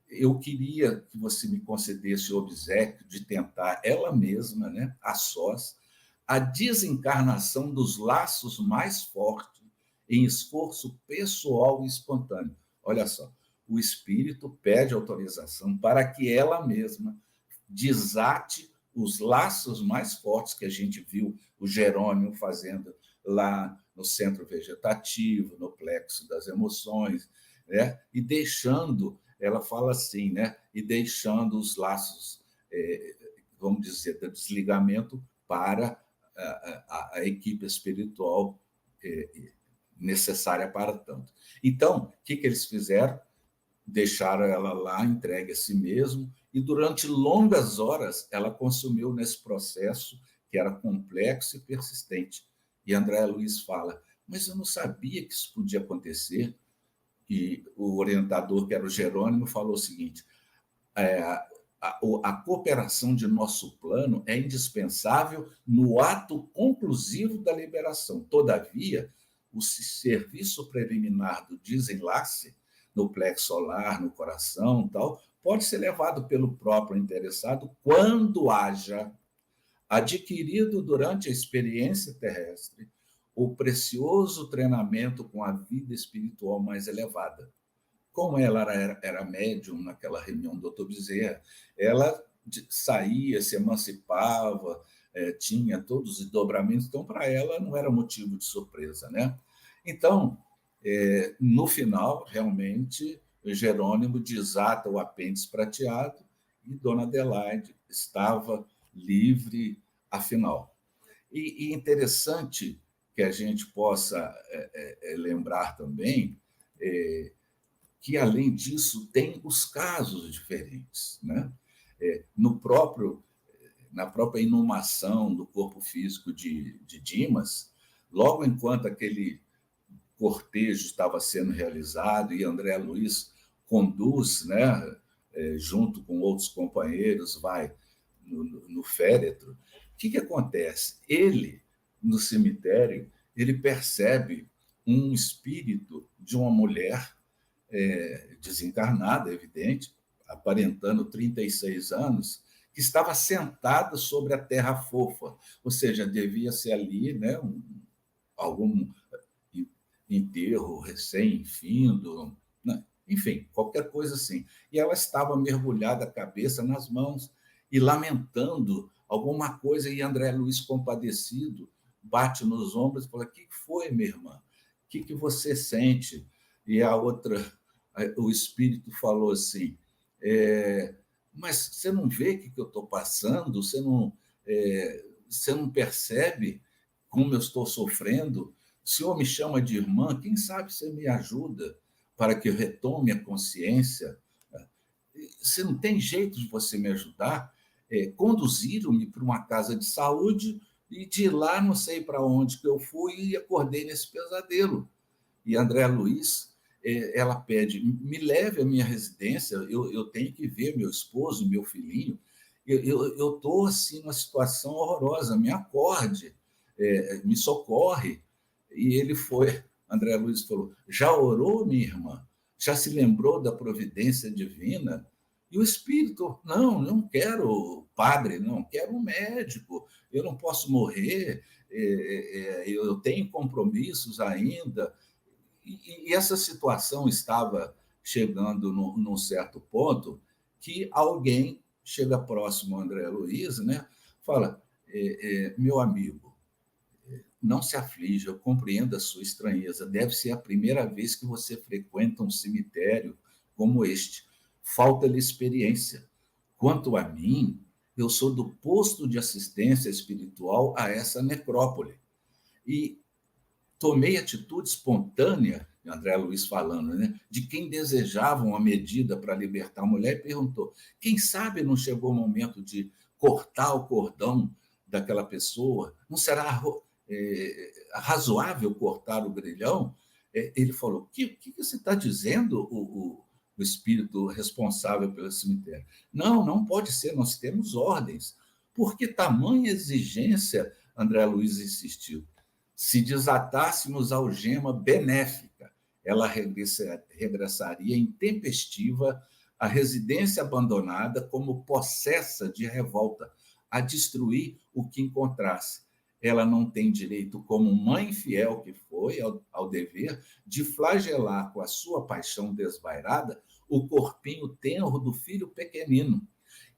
eu queria que você me concedesse o obséquio de tentar ela mesma, né, a sós, a desencarnação dos laços mais fortes em esforço pessoal e espontâneo. Olha só, o espírito pede autorização para que ela mesma desate os laços mais fortes que a gente viu o Jerônimo fazendo lá no centro vegetativo, no plexo das emoções, né? E deixando, ela fala assim, né? E deixando os laços, vamos dizer, do desligamento para a equipe espiritual necessária para tanto. Então, o que eles fizeram? Deixaram ela lá, entregue a si mesmo, e durante longas horas ela consumiu nesse processo que era complexo e persistente. E André Luiz fala, mas eu não sabia que isso podia acontecer. E o orientador, que era o Jerônimo, falou o seguinte, a cooperação de nosso plano é indispensável no ato conclusivo da liberação. Todavia, o serviço preliminar do desenlace no plexo solar, no coração, tal, pode ser levado pelo próprio interessado quando haja adquirido durante a experiência terrestre o precioso treinamento com a vida espiritual mais elevada. Como ela era médium naquela reunião do Dr. Bezerra, ela saía, se emancipava, tinha todos os desdobramentos, então para ela não era motivo de surpresa, né? Então, no final, realmente, Jerônimo desata o apêndice prateado e Dona Adelaide estava livre, afinal. E interessante que a gente possa lembrar também que, além disso, tem os casos diferentes, né? No próprio, na própria inumação do corpo físico de Dimas, logo enquanto aquele cortejo estava sendo realizado e André Luiz conduz, né, junto com outros companheiros, vai no féretro, o que acontece? Ele, no cemitério, ele percebe um espírito de uma mulher desencarnada, evidente, aparentando 36 anos, que estava sentada sobre a terra fofa, ou seja, devia ser ali, né, algum enterro recém-findo, né? Enfim, qualquer coisa assim. E ela estava mergulhada a cabeça nas mãos e lamentando alguma coisa, e André Luiz, compadecido, bate nos ombros e fala: "O que foi, minha irmã? O que você sente?" E a outra, o espírito falou assim: mas você não vê o que eu estou passando? Você não percebe como eu estou sofrendo? O senhor me chama de irmã, quem sabe você me ajuda para que eu retome a consciência? Se não tem jeito de você me ajudar, conduziram-me para uma casa de saúde e de lá não sei para onde que eu fui e acordei nesse pesadelo. E André Luiz, ela pede, me leve à minha residência, eu tenho que ver meu esposo, meu filhinho, eu estou assim numa situação horrorosa, me acorde, me socorre. E ele foi, André Luiz falou: já orou, minha irmã? Já se lembrou da providência divina? E o espírito: não quero padre, não quero um médico, eu não posso morrer, eu tenho compromissos ainda. E essa situação estava chegando num certo ponto que alguém chega próximo ao André Luiz, né? Fala: meu amigo, não se aflija, eu compreendo a sua estranheza. Deve ser a primeira vez que você frequenta um cemitério como este. Falta-lhe experiência. Quanto a mim, eu sou do posto de assistência espiritual a essa necrópole. E tomei atitude espontânea, André Luiz falando, né, de quem desejava uma medida para libertar a mulher, e perguntou: quem sabe não chegou o momento de cortar o cordão daquela pessoa? Não será razoável cortar o grilhão? Ele falou: o que você está dizendo, o espírito responsável pelo cemitério? Não pode ser, nós temos ordens. Por que tamanha exigência? André Luiz insistiu. Se desatássemos a algema benéfica, ela regressaria intempestiva à residência abandonada como possessa de revolta, a destruir o que encontrasse. Ela não tem direito, como mãe fiel que foi ao dever, de flagelar com a sua paixão desvairada o corpinho tenro do filho pequenino.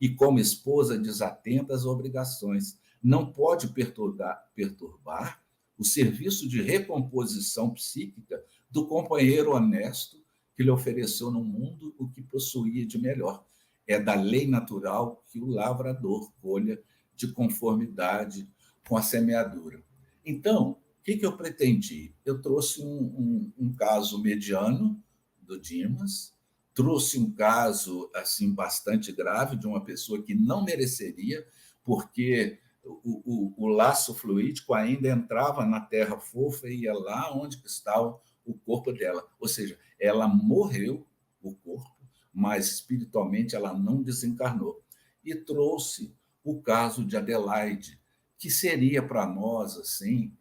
E como esposa desatenta às obrigações, não pode perturbar o serviço de recomposição psíquica do companheiro honesto que lhe ofereceu no mundo o que possuía de melhor. É da lei natural que o lavrador colha de conformidade com a semeadura. Então, o que eu pretendi? Eu trouxe um caso mediano do Dimas, trouxe um caso assim bastante grave de uma pessoa que não mereceria, porque o laço fluídico ainda entrava na terra fofa e ia lá onde estava o corpo dela. Ou seja, ela morreu, o corpo, mas espiritualmente ela não desencarnou. E trouxe o caso de Adelaide, que seria para nós assim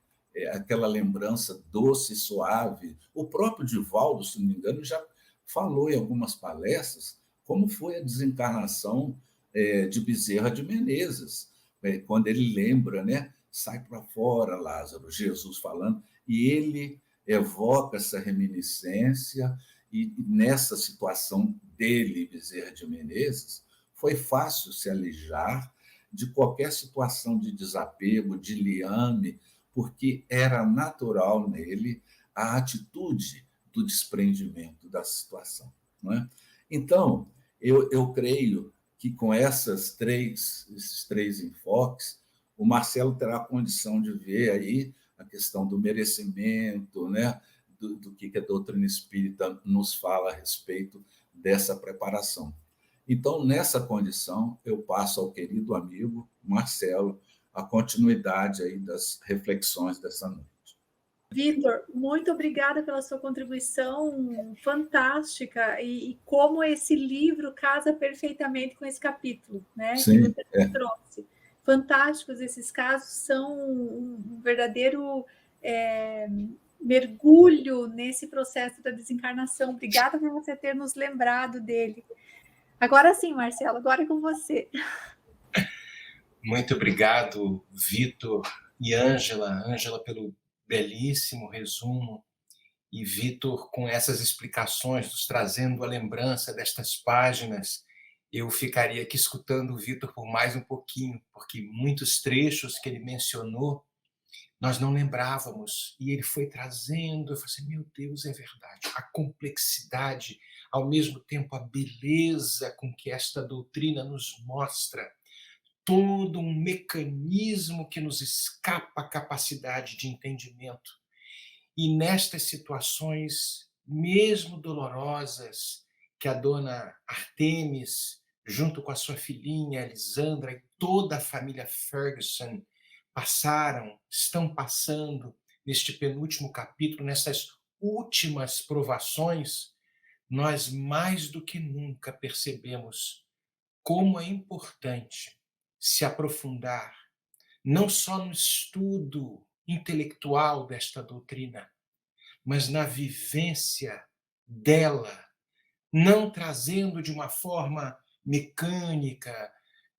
aquela lembrança doce e suave. O próprio Divaldo, se não me engano, já falou em algumas palestras como foi a desencarnação de Bezerra de Menezes, quando ele lembra, né? Sai para fora, Lázaro, Jesus falando, e ele evoca essa reminiscência, e nessa situação dele, Bezerra de Menezes, foi fácil se alijar de qualquer situação de desapego, de liame, porque era natural nele a atitude do desprendimento da situação. Não é? Então, eu creio que com esses três enfoques, o Marcelo terá condição de ver aí a questão do merecimento, né? do que a doutrina espírita nos fala a respeito dessa preparação. Então, nessa condição, eu passo ao querido amigo Marcelo a continuidade aí das reflexões dessa noite. Vitor, muito obrigada pela sua contribuição fantástica e como esse livro casa perfeitamente com esse capítulo, né, que Sim, você trouxe. Fantásticos esses casos, são um verdadeiro mergulho nesse processo da desencarnação. Obrigada por você ter nos lembrado dele. Agora sim, Marcelo, agora é com você. Muito obrigado, Vitor e Ângela. Ângela, pelo belíssimo resumo, e Vitor, com essas explicações, nos trazendo a lembrança destas páginas. Eu ficaria aqui escutando o Vitor por mais um pouquinho, porque muitos trechos que ele mencionou nós não lembrávamos, e ele foi trazendo. Eu falei assim, meu Deus, é verdade. A complexidade, ao mesmo tempo a beleza com que esta doutrina nos mostra todo um mecanismo que nos escapa a capacidade de entendimento. E nestas situações, mesmo dolorosas, que a dona Artemis, junto com a sua filhinha Elisandra e toda a família Ferguson estão passando neste penúltimo capítulo, nessas últimas provações, nós mais do que nunca percebemos como é importante se aprofundar não só no estudo intelectual desta doutrina, mas na vivência dela, não trazendo de uma forma mecânica,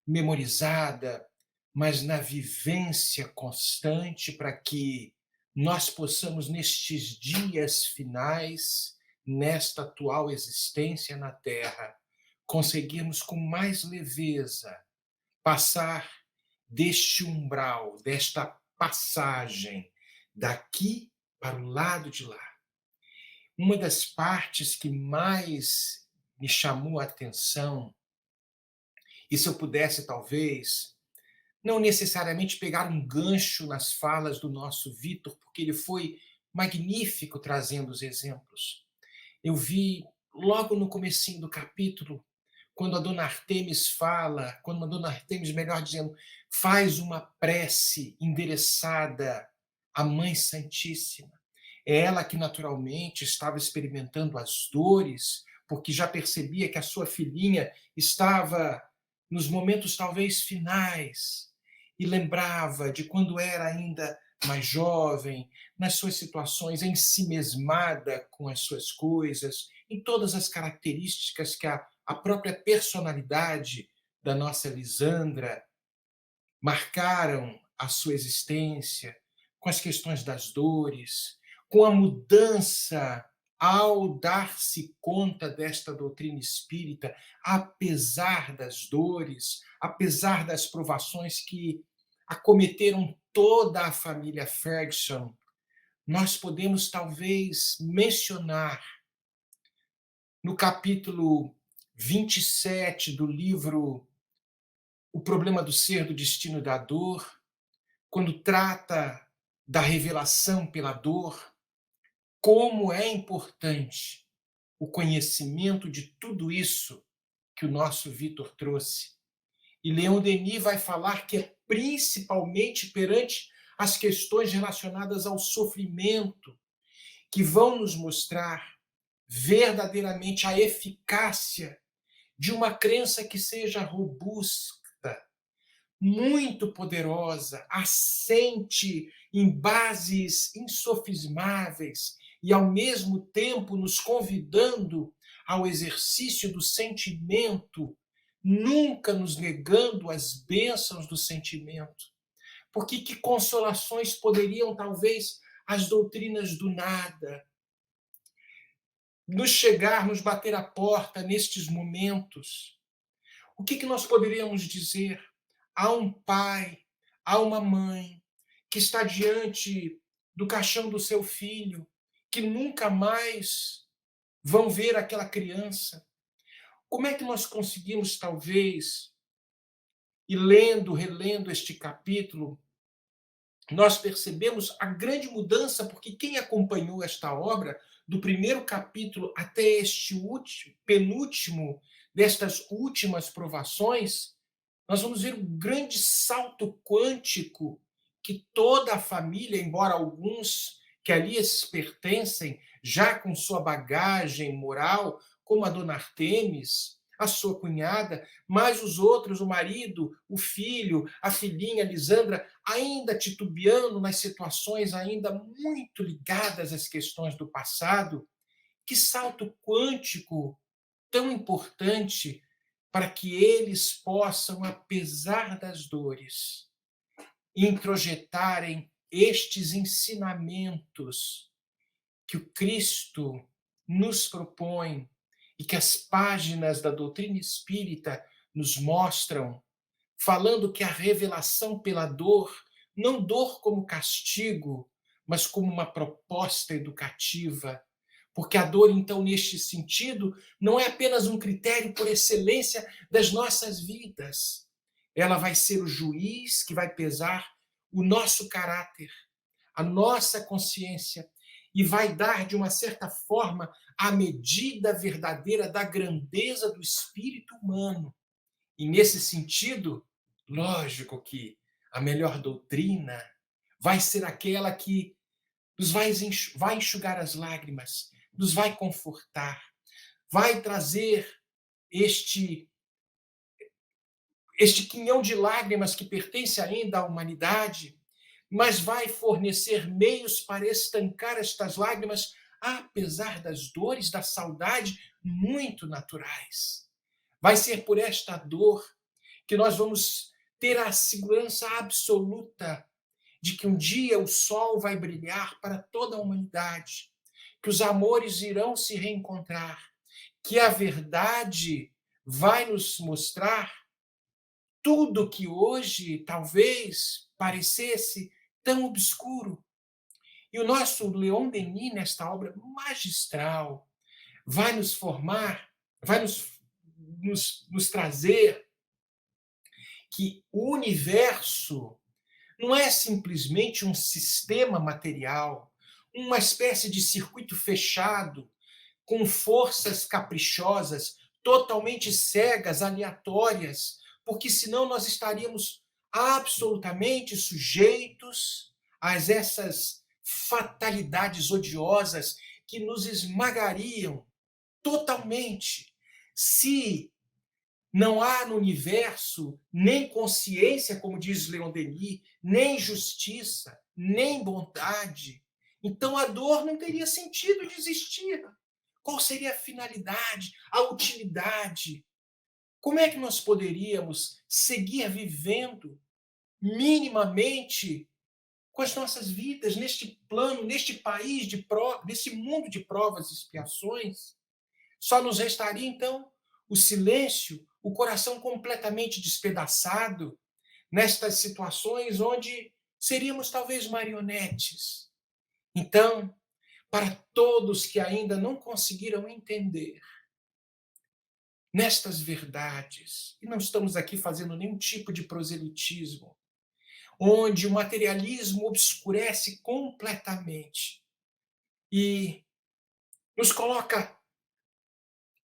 memorizada, mas na vivência constante, para que nós possamos, nestes dias finais, nesta atual existência na Terra, conseguirmos com mais leveza passar deste umbral, desta passagem daqui para o lado de lá. Uma das partes que mais me chamou a atenção, e se eu pudesse talvez não necessariamente pegar um gancho nas falas do nosso Vitor, porque ele foi magnífico trazendo os exemplos. Eu vi logo no comecinho do capítulo, quando a dona Artemis fala, quando a dona Artemis, melhor dizendo, faz uma prece endereçada à Mãe Santíssima. É ela que naturalmente estava experimentando as dores, porque já percebia que a sua filhinha estava nos momentos talvez finais, e lembrava de quando era ainda mais jovem, nas suas situações, ensimesmada com as suas coisas, em todas as características que a própria personalidade da nossa Lisandra marcaram a sua existência, com as questões das dores, com a mudança ao dar-se conta desta doutrina espírita, apesar das dores, apesar das provações que acometeram toda a família Ferguson, nós podemos talvez mencionar no capítulo 27 do livro O Problema do Ser, do Destino e da Dor, quando trata da revelação pela dor, como é importante o conhecimento de tudo isso que o nosso Vitor trouxe. E Leon Denis vai falar que é principalmente perante as questões relacionadas ao sofrimento que vão nos mostrar verdadeiramente a eficácia de uma crença que seja robusta, muito poderosa, assente em bases insofismáveis e, ao mesmo tempo, nos convidando ao exercício do sentimento, nunca nos negando as bênçãos do sentimento. Porque que consolações poderiam, talvez, as doutrinas do nada, nos chegar, nos bater à porta nestes momentos? O que nós poderíamos dizer? Há um pai, há uma mãe que está diante do caixão do seu filho, que nunca mais vão ver aquela criança. Como é que nós conseguimos, talvez, e lendo, relendo este capítulo, nós percebemos a grande mudança, porque quem acompanhou esta obra, do primeiro capítulo até este penúltimo destas últimas provações, nós vamos ver um grande salto quântico que toda a família, embora alguns que ali pertencem, já com sua bagagem moral, como a dona Artemis, a sua cunhada, mas os outros, o marido, o filho, a filhinha Lisandra, ainda titubeando nas situações ainda muito ligadas às questões do passado. Que salto quântico tão importante para que eles possam, apesar das dores, introjetarem estes ensinamentos que o Cristo nos propõe e que as páginas da doutrina espírita nos mostram, falando que a revelação pela dor, não dor como castigo, mas como uma proposta educativa. Porque a dor, então, neste sentido, não é apenas um critério por excelência das nossas vidas. Ela vai ser o juiz que vai pesar o nosso caráter, a nossa consciência, e vai dar, de uma certa forma, a medida verdadeira da grandeza do espírito humano. E, nesse sentido, lógico que a melhor doutrina vai ser aquela que nos vai enxugar as lágrimas, nos vai confortar, vai trazer este quinhão de lágrimas que pertence ainda à humanidade, mas vai fornecer meios para estancar estas lágrimas, apesar das dores, da saudade, muito naturais. Vai ser por esta dor que nós vamos ter a segurança absoluta de que um dia o sol vai brilhar para toda a humanidade, que os amores irão se reencontrar, que a verdade vai nos mostrar tudo que hoje talvez parecesse tão obscuro. E o nosso Leon Denis, nesta obra magistral, vai nos formar, vai nos trazer que o universo não é simplesmente um sistema material, uma espécie de circuito fechado, com forças caprichosas, totalmente cegas, aleatórias, porque senão nós estaríamos absolutamente sujeitos a essas fatalidades odiosas que nos esmagariam totalmente. Se não há no universo nem consciência, como diz Leon Denis, nem justiça, nem bondade, então a dor não teria sentido de existir. Qual seria a finalidade, a utilidade? Como é que nós poderíamos seguir vivendo minimamente com as nossas vidas neste plano, neste país de prova, nesse mundo de provas e expiações? Só nos restaria, então, o silêncio, o coração completamente despedaçado, nestas situações onde seríamos talvez marionetes. Então, para todos que ainda não conseguiram entender nestas verdades, e não estamos aqui fazendo nenhum tipo de proselitismo, onde o materialismo obscurece completamente e nos coloca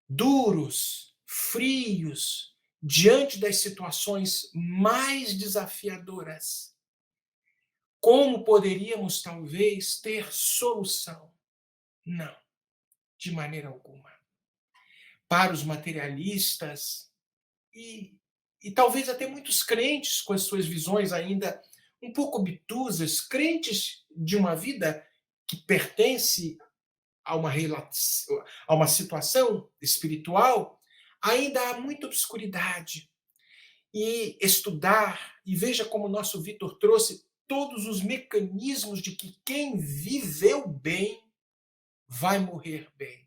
duros, frios, diante das situações mais desafiadoras. Como poderíamos, talvez, ter solução? Não, de maneira alguma. Para os materialistas e talvez até muitos crentes com as suas visões ainda um pouco obtusas, crentes de uma vida que pertence a uma situação espiritual, ainda há muita obscuridade. E estudar, e veja como o nosso Vitor trouxe todos os mecanismos de que quem viveu bem vai morrer bem.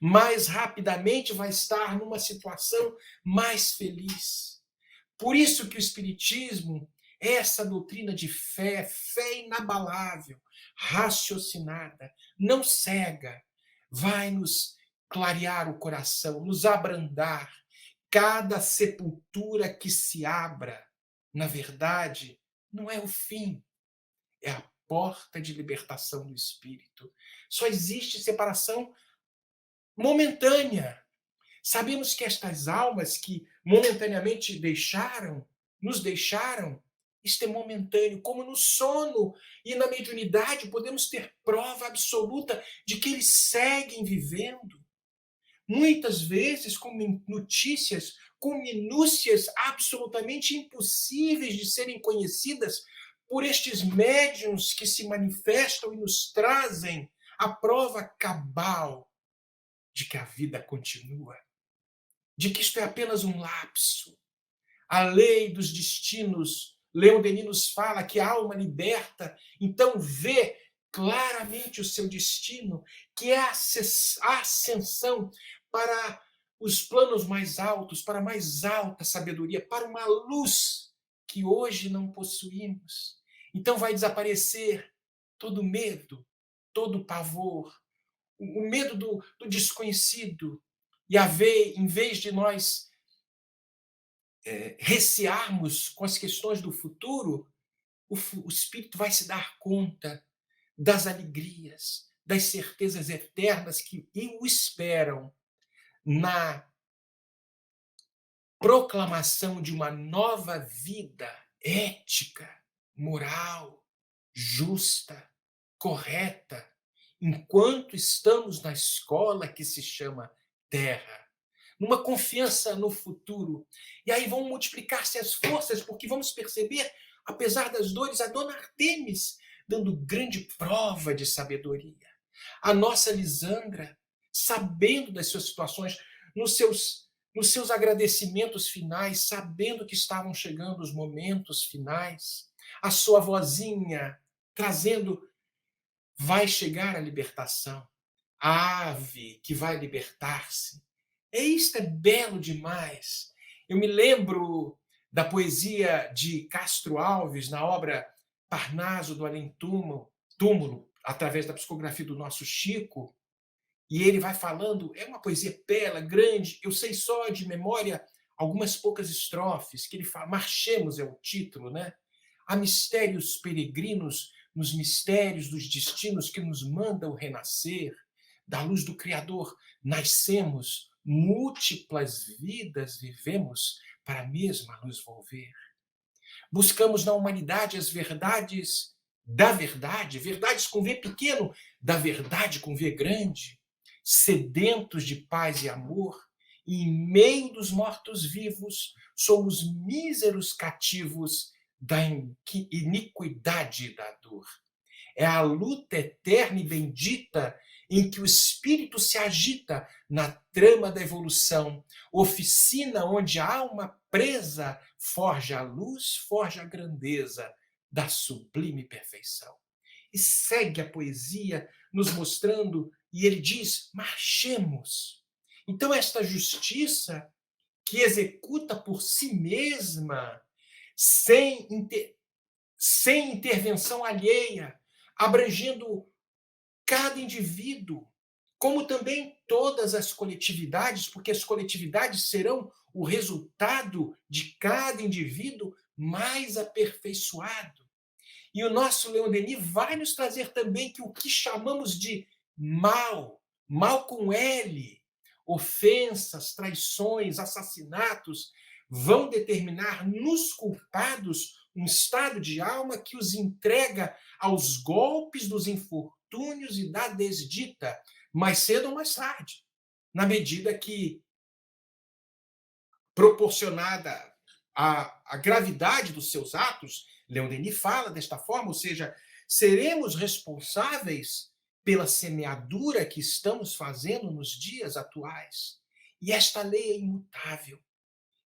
Mais rapidamente vai estar numa situação mais feliz. Por isso que o Espiritismo é essa doutrina de fé, fé inabalável, raciocinada, não cega, vai nos clarear o coração, nos abrandar. Cada sepultura que se abra, na verdade, não é o fim, é a porta de libertação do espírito. Só existe separação momentânea. Sabemos que estas almas que momentaneamente nos deixaram, isto é momentâneo, como no sono e na mediunidade podemos ter prova absoluta de que eles seguem vivendo. Muitas vezes com notícias, com minúcias absolutamente impossíveis de serem conhecidas por estes médiuns que se manifestam e nos trazem a prova cabal de que a vida continua, de que isto é apenas um lapso. A lei dos destinos, Leon Denis nos fala que a alma liberta, então vê claramente o seu destino, que é a ascensão para os planos mais altos, para a mais alta sabedoria, para uma luz que hoje não possuímos. Então vai desaparecer todo medo, todo pavor, o medo do desconhecido, e haver, em vez de nós recearmos com as questões do futuro, o espírito vai se dar conta das alegrias, das certezas eternas que o esperam na proclamação de uma nova vida ética, moral, justa, correta, enquanto estamos na escola que se chama Terra, numa confiança no futuro. E aí vão multiplicar-se as forças, porque vamos perceber, apesar das dores, a dona Artemis dando grande prova de sabedoria. A nossa Lisandra, sabendo das suas situações, nos seus agradecimentos finais, sabendo que estavam chegando os momentos finais, a sua vozinha trazendo, vai chegar a libertação, a ave que vai libertar-se. Isto é belo demais. Eu me lembro da poesia de Castro Alves, na obra Parnaso do Além-Túmulo, através da psicografia do nosso Chico, e ele vai falando, é uma poesia bela, grande, eu sei só de memória algumas poucas estrofes, que ele fala, Marchemos é o título, né? Há mistérios peregrinos nos mistérios dos destinos que nos mandam renascer, da luz do Criador nascemos, múltiplas vidas vivemos para a mesma luz volver. Buscamos na humanidade as verdades da verdade, verdades com V pequeno, da verdade com V grande, sedentos de paz e amor, e em meio dos mortos-vivos somos míseros cativos da iniquidade e da dor. É a luta eterna e bendita em que o espírito se agita na trama da evolução, oficina onde a alma presa forja a luz, forja a grandeza da sublime perfeição. E segue a poesia nos mostrando, e ele diz, marchemos. Então esta justiça que executa por si mesma, sem intervenção alheia, abrangendo cada indivíduo, como também todas as coletividades, porque as coletividades serão o resultado de cada indivíduo mais aperfeiçoado. E o nosso Leon Denis vai nos trazer também que o que chamamos de mal, mal com L, ofensas, traições, assassinatos, vão determinar nos culpados um estado de alma que os entrega aos golpes dos infortúnios e da desdita, mais cedo ou mais tarde, na medida que, proporcionada a gravidade dos seus atos, Leon Denis fala desta forma, ou seja, seremos responsáveis pela semeadura que estamos fazendo nos dias atuais. E esta lei é imutável.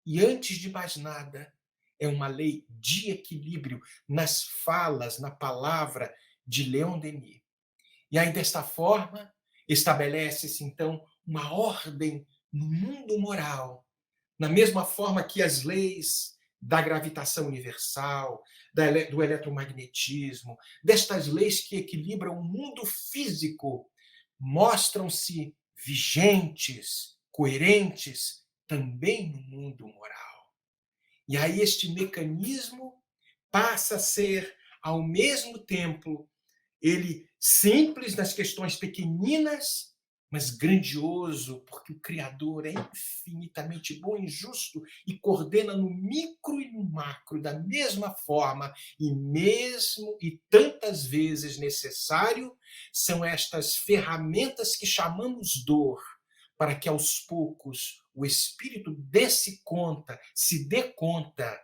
E antes de mais nada, é uma lei de equilíbrio nas falas, na palavra de Leon Denis. E aí, desta forma, estabelece-se, então, uma ordem no mundo moral, na mesma forma que as leis da gravitação universal, do eletromagnetismo, destas leis que equilibram o mundo físico, mostram-se vigentes, coerentes também no mundo moral. E aí este mecanismo passa a ser, ao mesmo tempo, ele simples nas questões pequeninas, mas grandioso, porque o Criador é infinitamente bom e justo e coordena no micro e no macro da mesma forma, e mesmo e tantas vezes necessário são estas ferramentas que chamamos dor, para que aos poucos o espírito se dê conta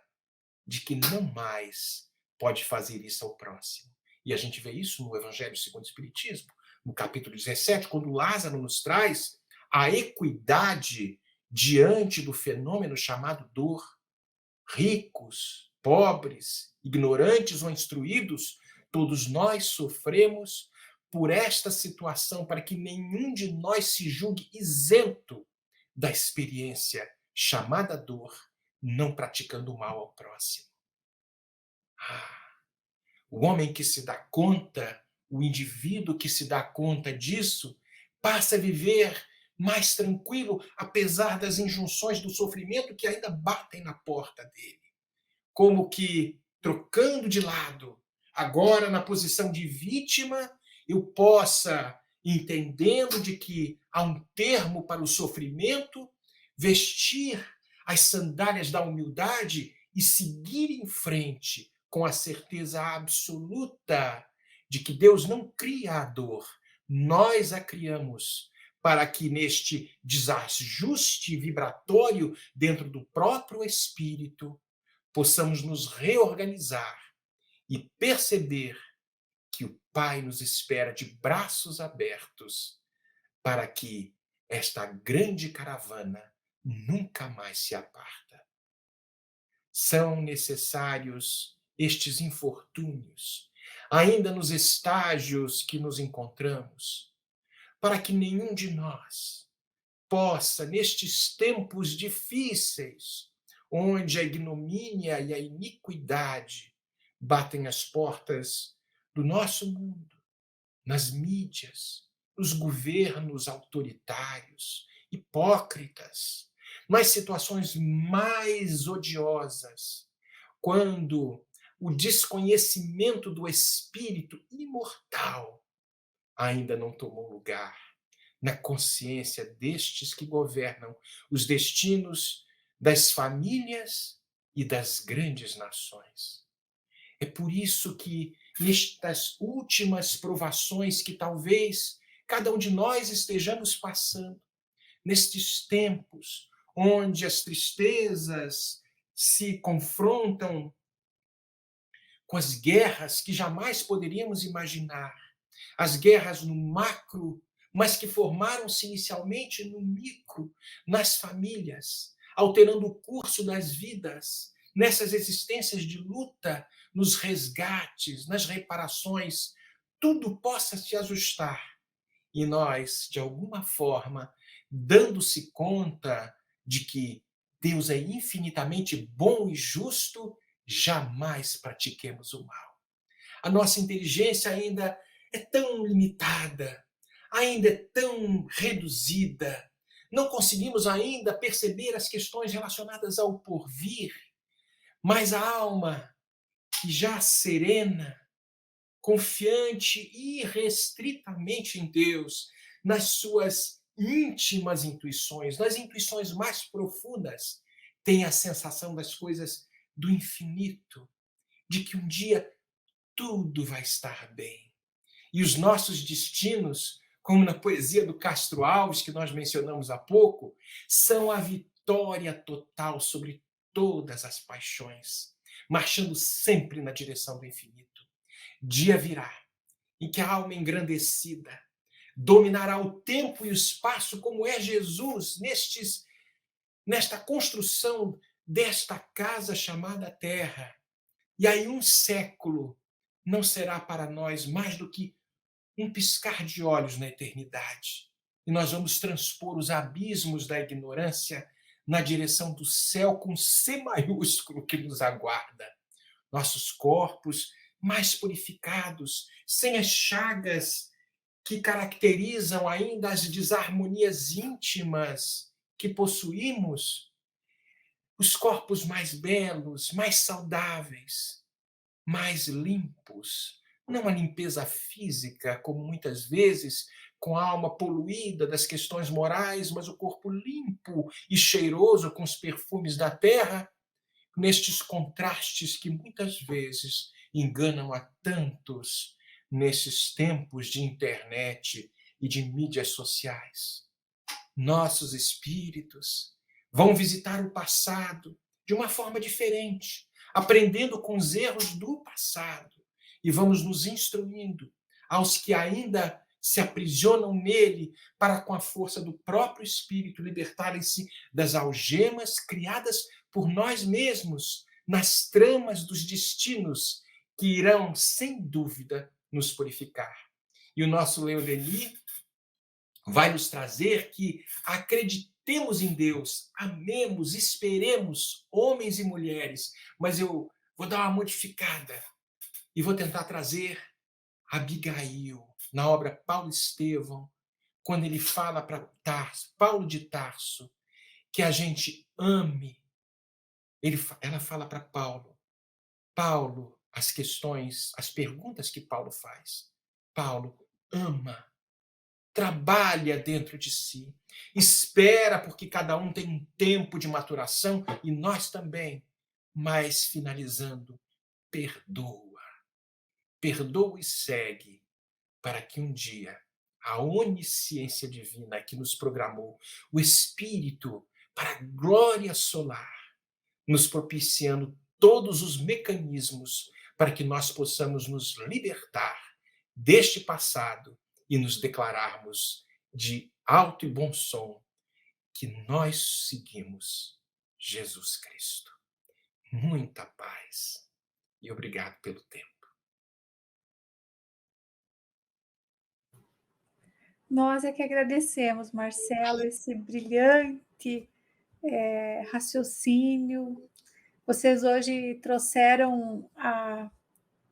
de que não mais pode fazer isso ao próximo. E a gente vê isso no Evangelho segundo o Espiritismo, no capítulo 17, quando Lázaro nos traz a equidade diante do fenômeno chamado dor. Ricos, pobres, ignorantes ou instruídos, todos nós sofremos por esta situação, para que nenhum de nós se julgue isento da experiência chamada dor, não praticando mal ao próximo. O homem que se dá conta, o indivíduo que se dá conta disso, passa a viver mais tranquilo, apesar das injunções do sofrimento que ainda batem na porta dele. Como que, trocando de lado, agora na posição de vítima, eu possa, entendendo de que há um termo para o sofrimento, vestir as sandálias da humildade e seguir em frente com a certeza absoluta de que Deus não cria a dor, nós a criamos, para que neste desajuste vibratório dentro do próprio espírito possamos nos reorganizar e perceber que o Pai nos espera de braços abertos para que esta grande caravana nunca mais se aparta. São necessários estes infortúnios, ainda nos estágios que nos encontramos, para que nenhum de nós possa, nestes tempos difíceis, onde a ignomínia e a iniquidade batem as portas do nosso mundo, nas mídias, nos governos autoritários, hipócritas, nas situações mais odiosas, quando o desconhecimento do espírito imortal ainda não tomou lugar na consciência destes que governam os destinos das famílias e das grandes nações. É por isso que, nestas últimas provações que talvez cada um de nós estejamos passando, nestes tempos onde as tristezas se confrontam com as guerras que jamais poderíamos imaginar, as guerras no macro, mas que formaram-se inicialmente no micro, nas famílias, alterando o curso das vidas, nessas existências de luta, nos resgates, nas reparações, tudo possa se ajustar. E nós, de alguma forma, dando-se conta de que Deus é infinitamente bom e justo, jamais pratiquemos o mal. A nossa inteligência ainda é tão limitada, ainda é tão reduzida, não conseguimos ainda perceber as questões relacionadas ao porvir, mas a alma que já serena, confiante irrestritamente em Deus, nas suas íntimas intuições, nas intuições mais profundas, tem a sensação das coisas do infinito, de que um dia tudo vai estar bem. E os nossos destinos, como na poesia do Castro Alves, que nós mencionamos há pouco, são a vitória total sobre todas as paixões, marchando sempre na direção do infinito. Dia virá em que a alma engrandecida dominará o tempo e o espaço, como é Jesus nesta construção desta casa chamada Terra. E aí um século não será para nós mais do que um piscar de olhos na eternidade. E nós vamos transpor os abismos da ignorância na direção do céu com C maiúsculo que nos aguarda. Nossos corpos mais purificados, sem as chagas que caracterizam ainda as desarmonias íntimas que possuímos, os corpos mais belos, mais saudáveis, mais limpos. Não a limpeza física, como muitas vezes, com a alma poluída das questões morais, mas o corpo limpo e cheiroso com os perfumes da terra, nestes contrastes que muitas vezes enganam a tantos nesses tempos de internet e de mídias sociais. Nossos espíritos vão visitar o passado de uma forma diferente, aprendendo com os erros do passado, e vamos nos instruindo aos que ainda se aprisionam nele para, com a força do próprio Espírito, libertarem-se das algemas criadas por nós mesmos nas tramas dos destinos que irão, sem dúvida, nos purificar. E o nosso Leon Denis vai nos trazer que acreditemos em Deus, amemos, esperemos, homens e mulheres, mas eu vou dar uma modificada e vou tentar trazer Abigail, na obra Paulo Estevão, quando ele fala para Paulo de Tarso, que a gente ame. Ela fala para Paulo, as questões, as perguntas que Paulo faz. Paulo, ama, trabalha dentro de si, espera porque cada um tem um tempo de maturação e nós também, mas finalizando, perdoa. Perdoa e segue, para que um dia a onisciência divina que nos programou, o Espírito para a glória solar, nos propiciando todos os mecanismos para que nós possamos nos libertar deste passado e nos declararmos de alto e bom som que nós seguimos Jesus Cristo. Muita paz e obrigado pelo tempo. Nós é que agradecemos, Marcelo, esse brilhante raciocínio. Vocês hoje trouxeram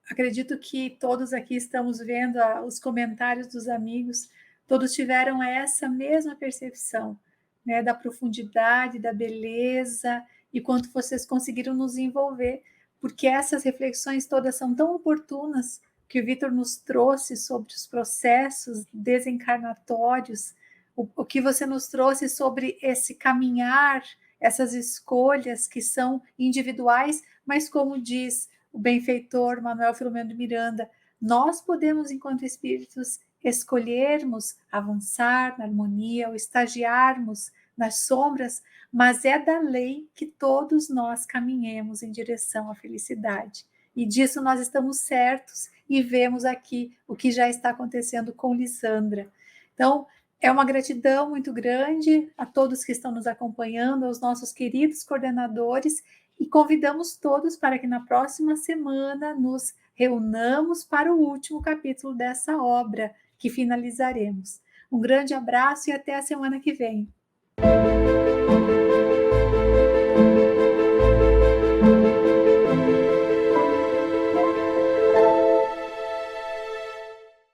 acredito que todos aqui estamos vendo os comentários dos amigos, todos tiveram essa mesma percepção, né, da profundidade, da beleza e quanto vocês conseguiram nos envolver, porque essas reflexões todas são tão oportunas que o Vitor nos trouxe sobre os processos desencarnatórios, o que você nos trouxe sobre esse caminhar, essas escolhas que são individuais, mas como diz o benfeitor Manuel Filomeno de Miranda, nós podemos, enquanto espíritos, escolhermos avançar na harmonia ou estagiarmos nas sombras, mas é da lei que todos nós caminhemos em direção à felicidade. E disso nós estamos certos e vemos aqui o que já está acontecendo com Lisandra. Então, é uma gratidão muito grande a todos que estão nos acompanhando, aos nossos queridos coordenadores, e convidamos todos para que na próxima semana nos reunamos para o último capítulo dessa obra que finalizaremos. Um grande abraço e até a semana que vem.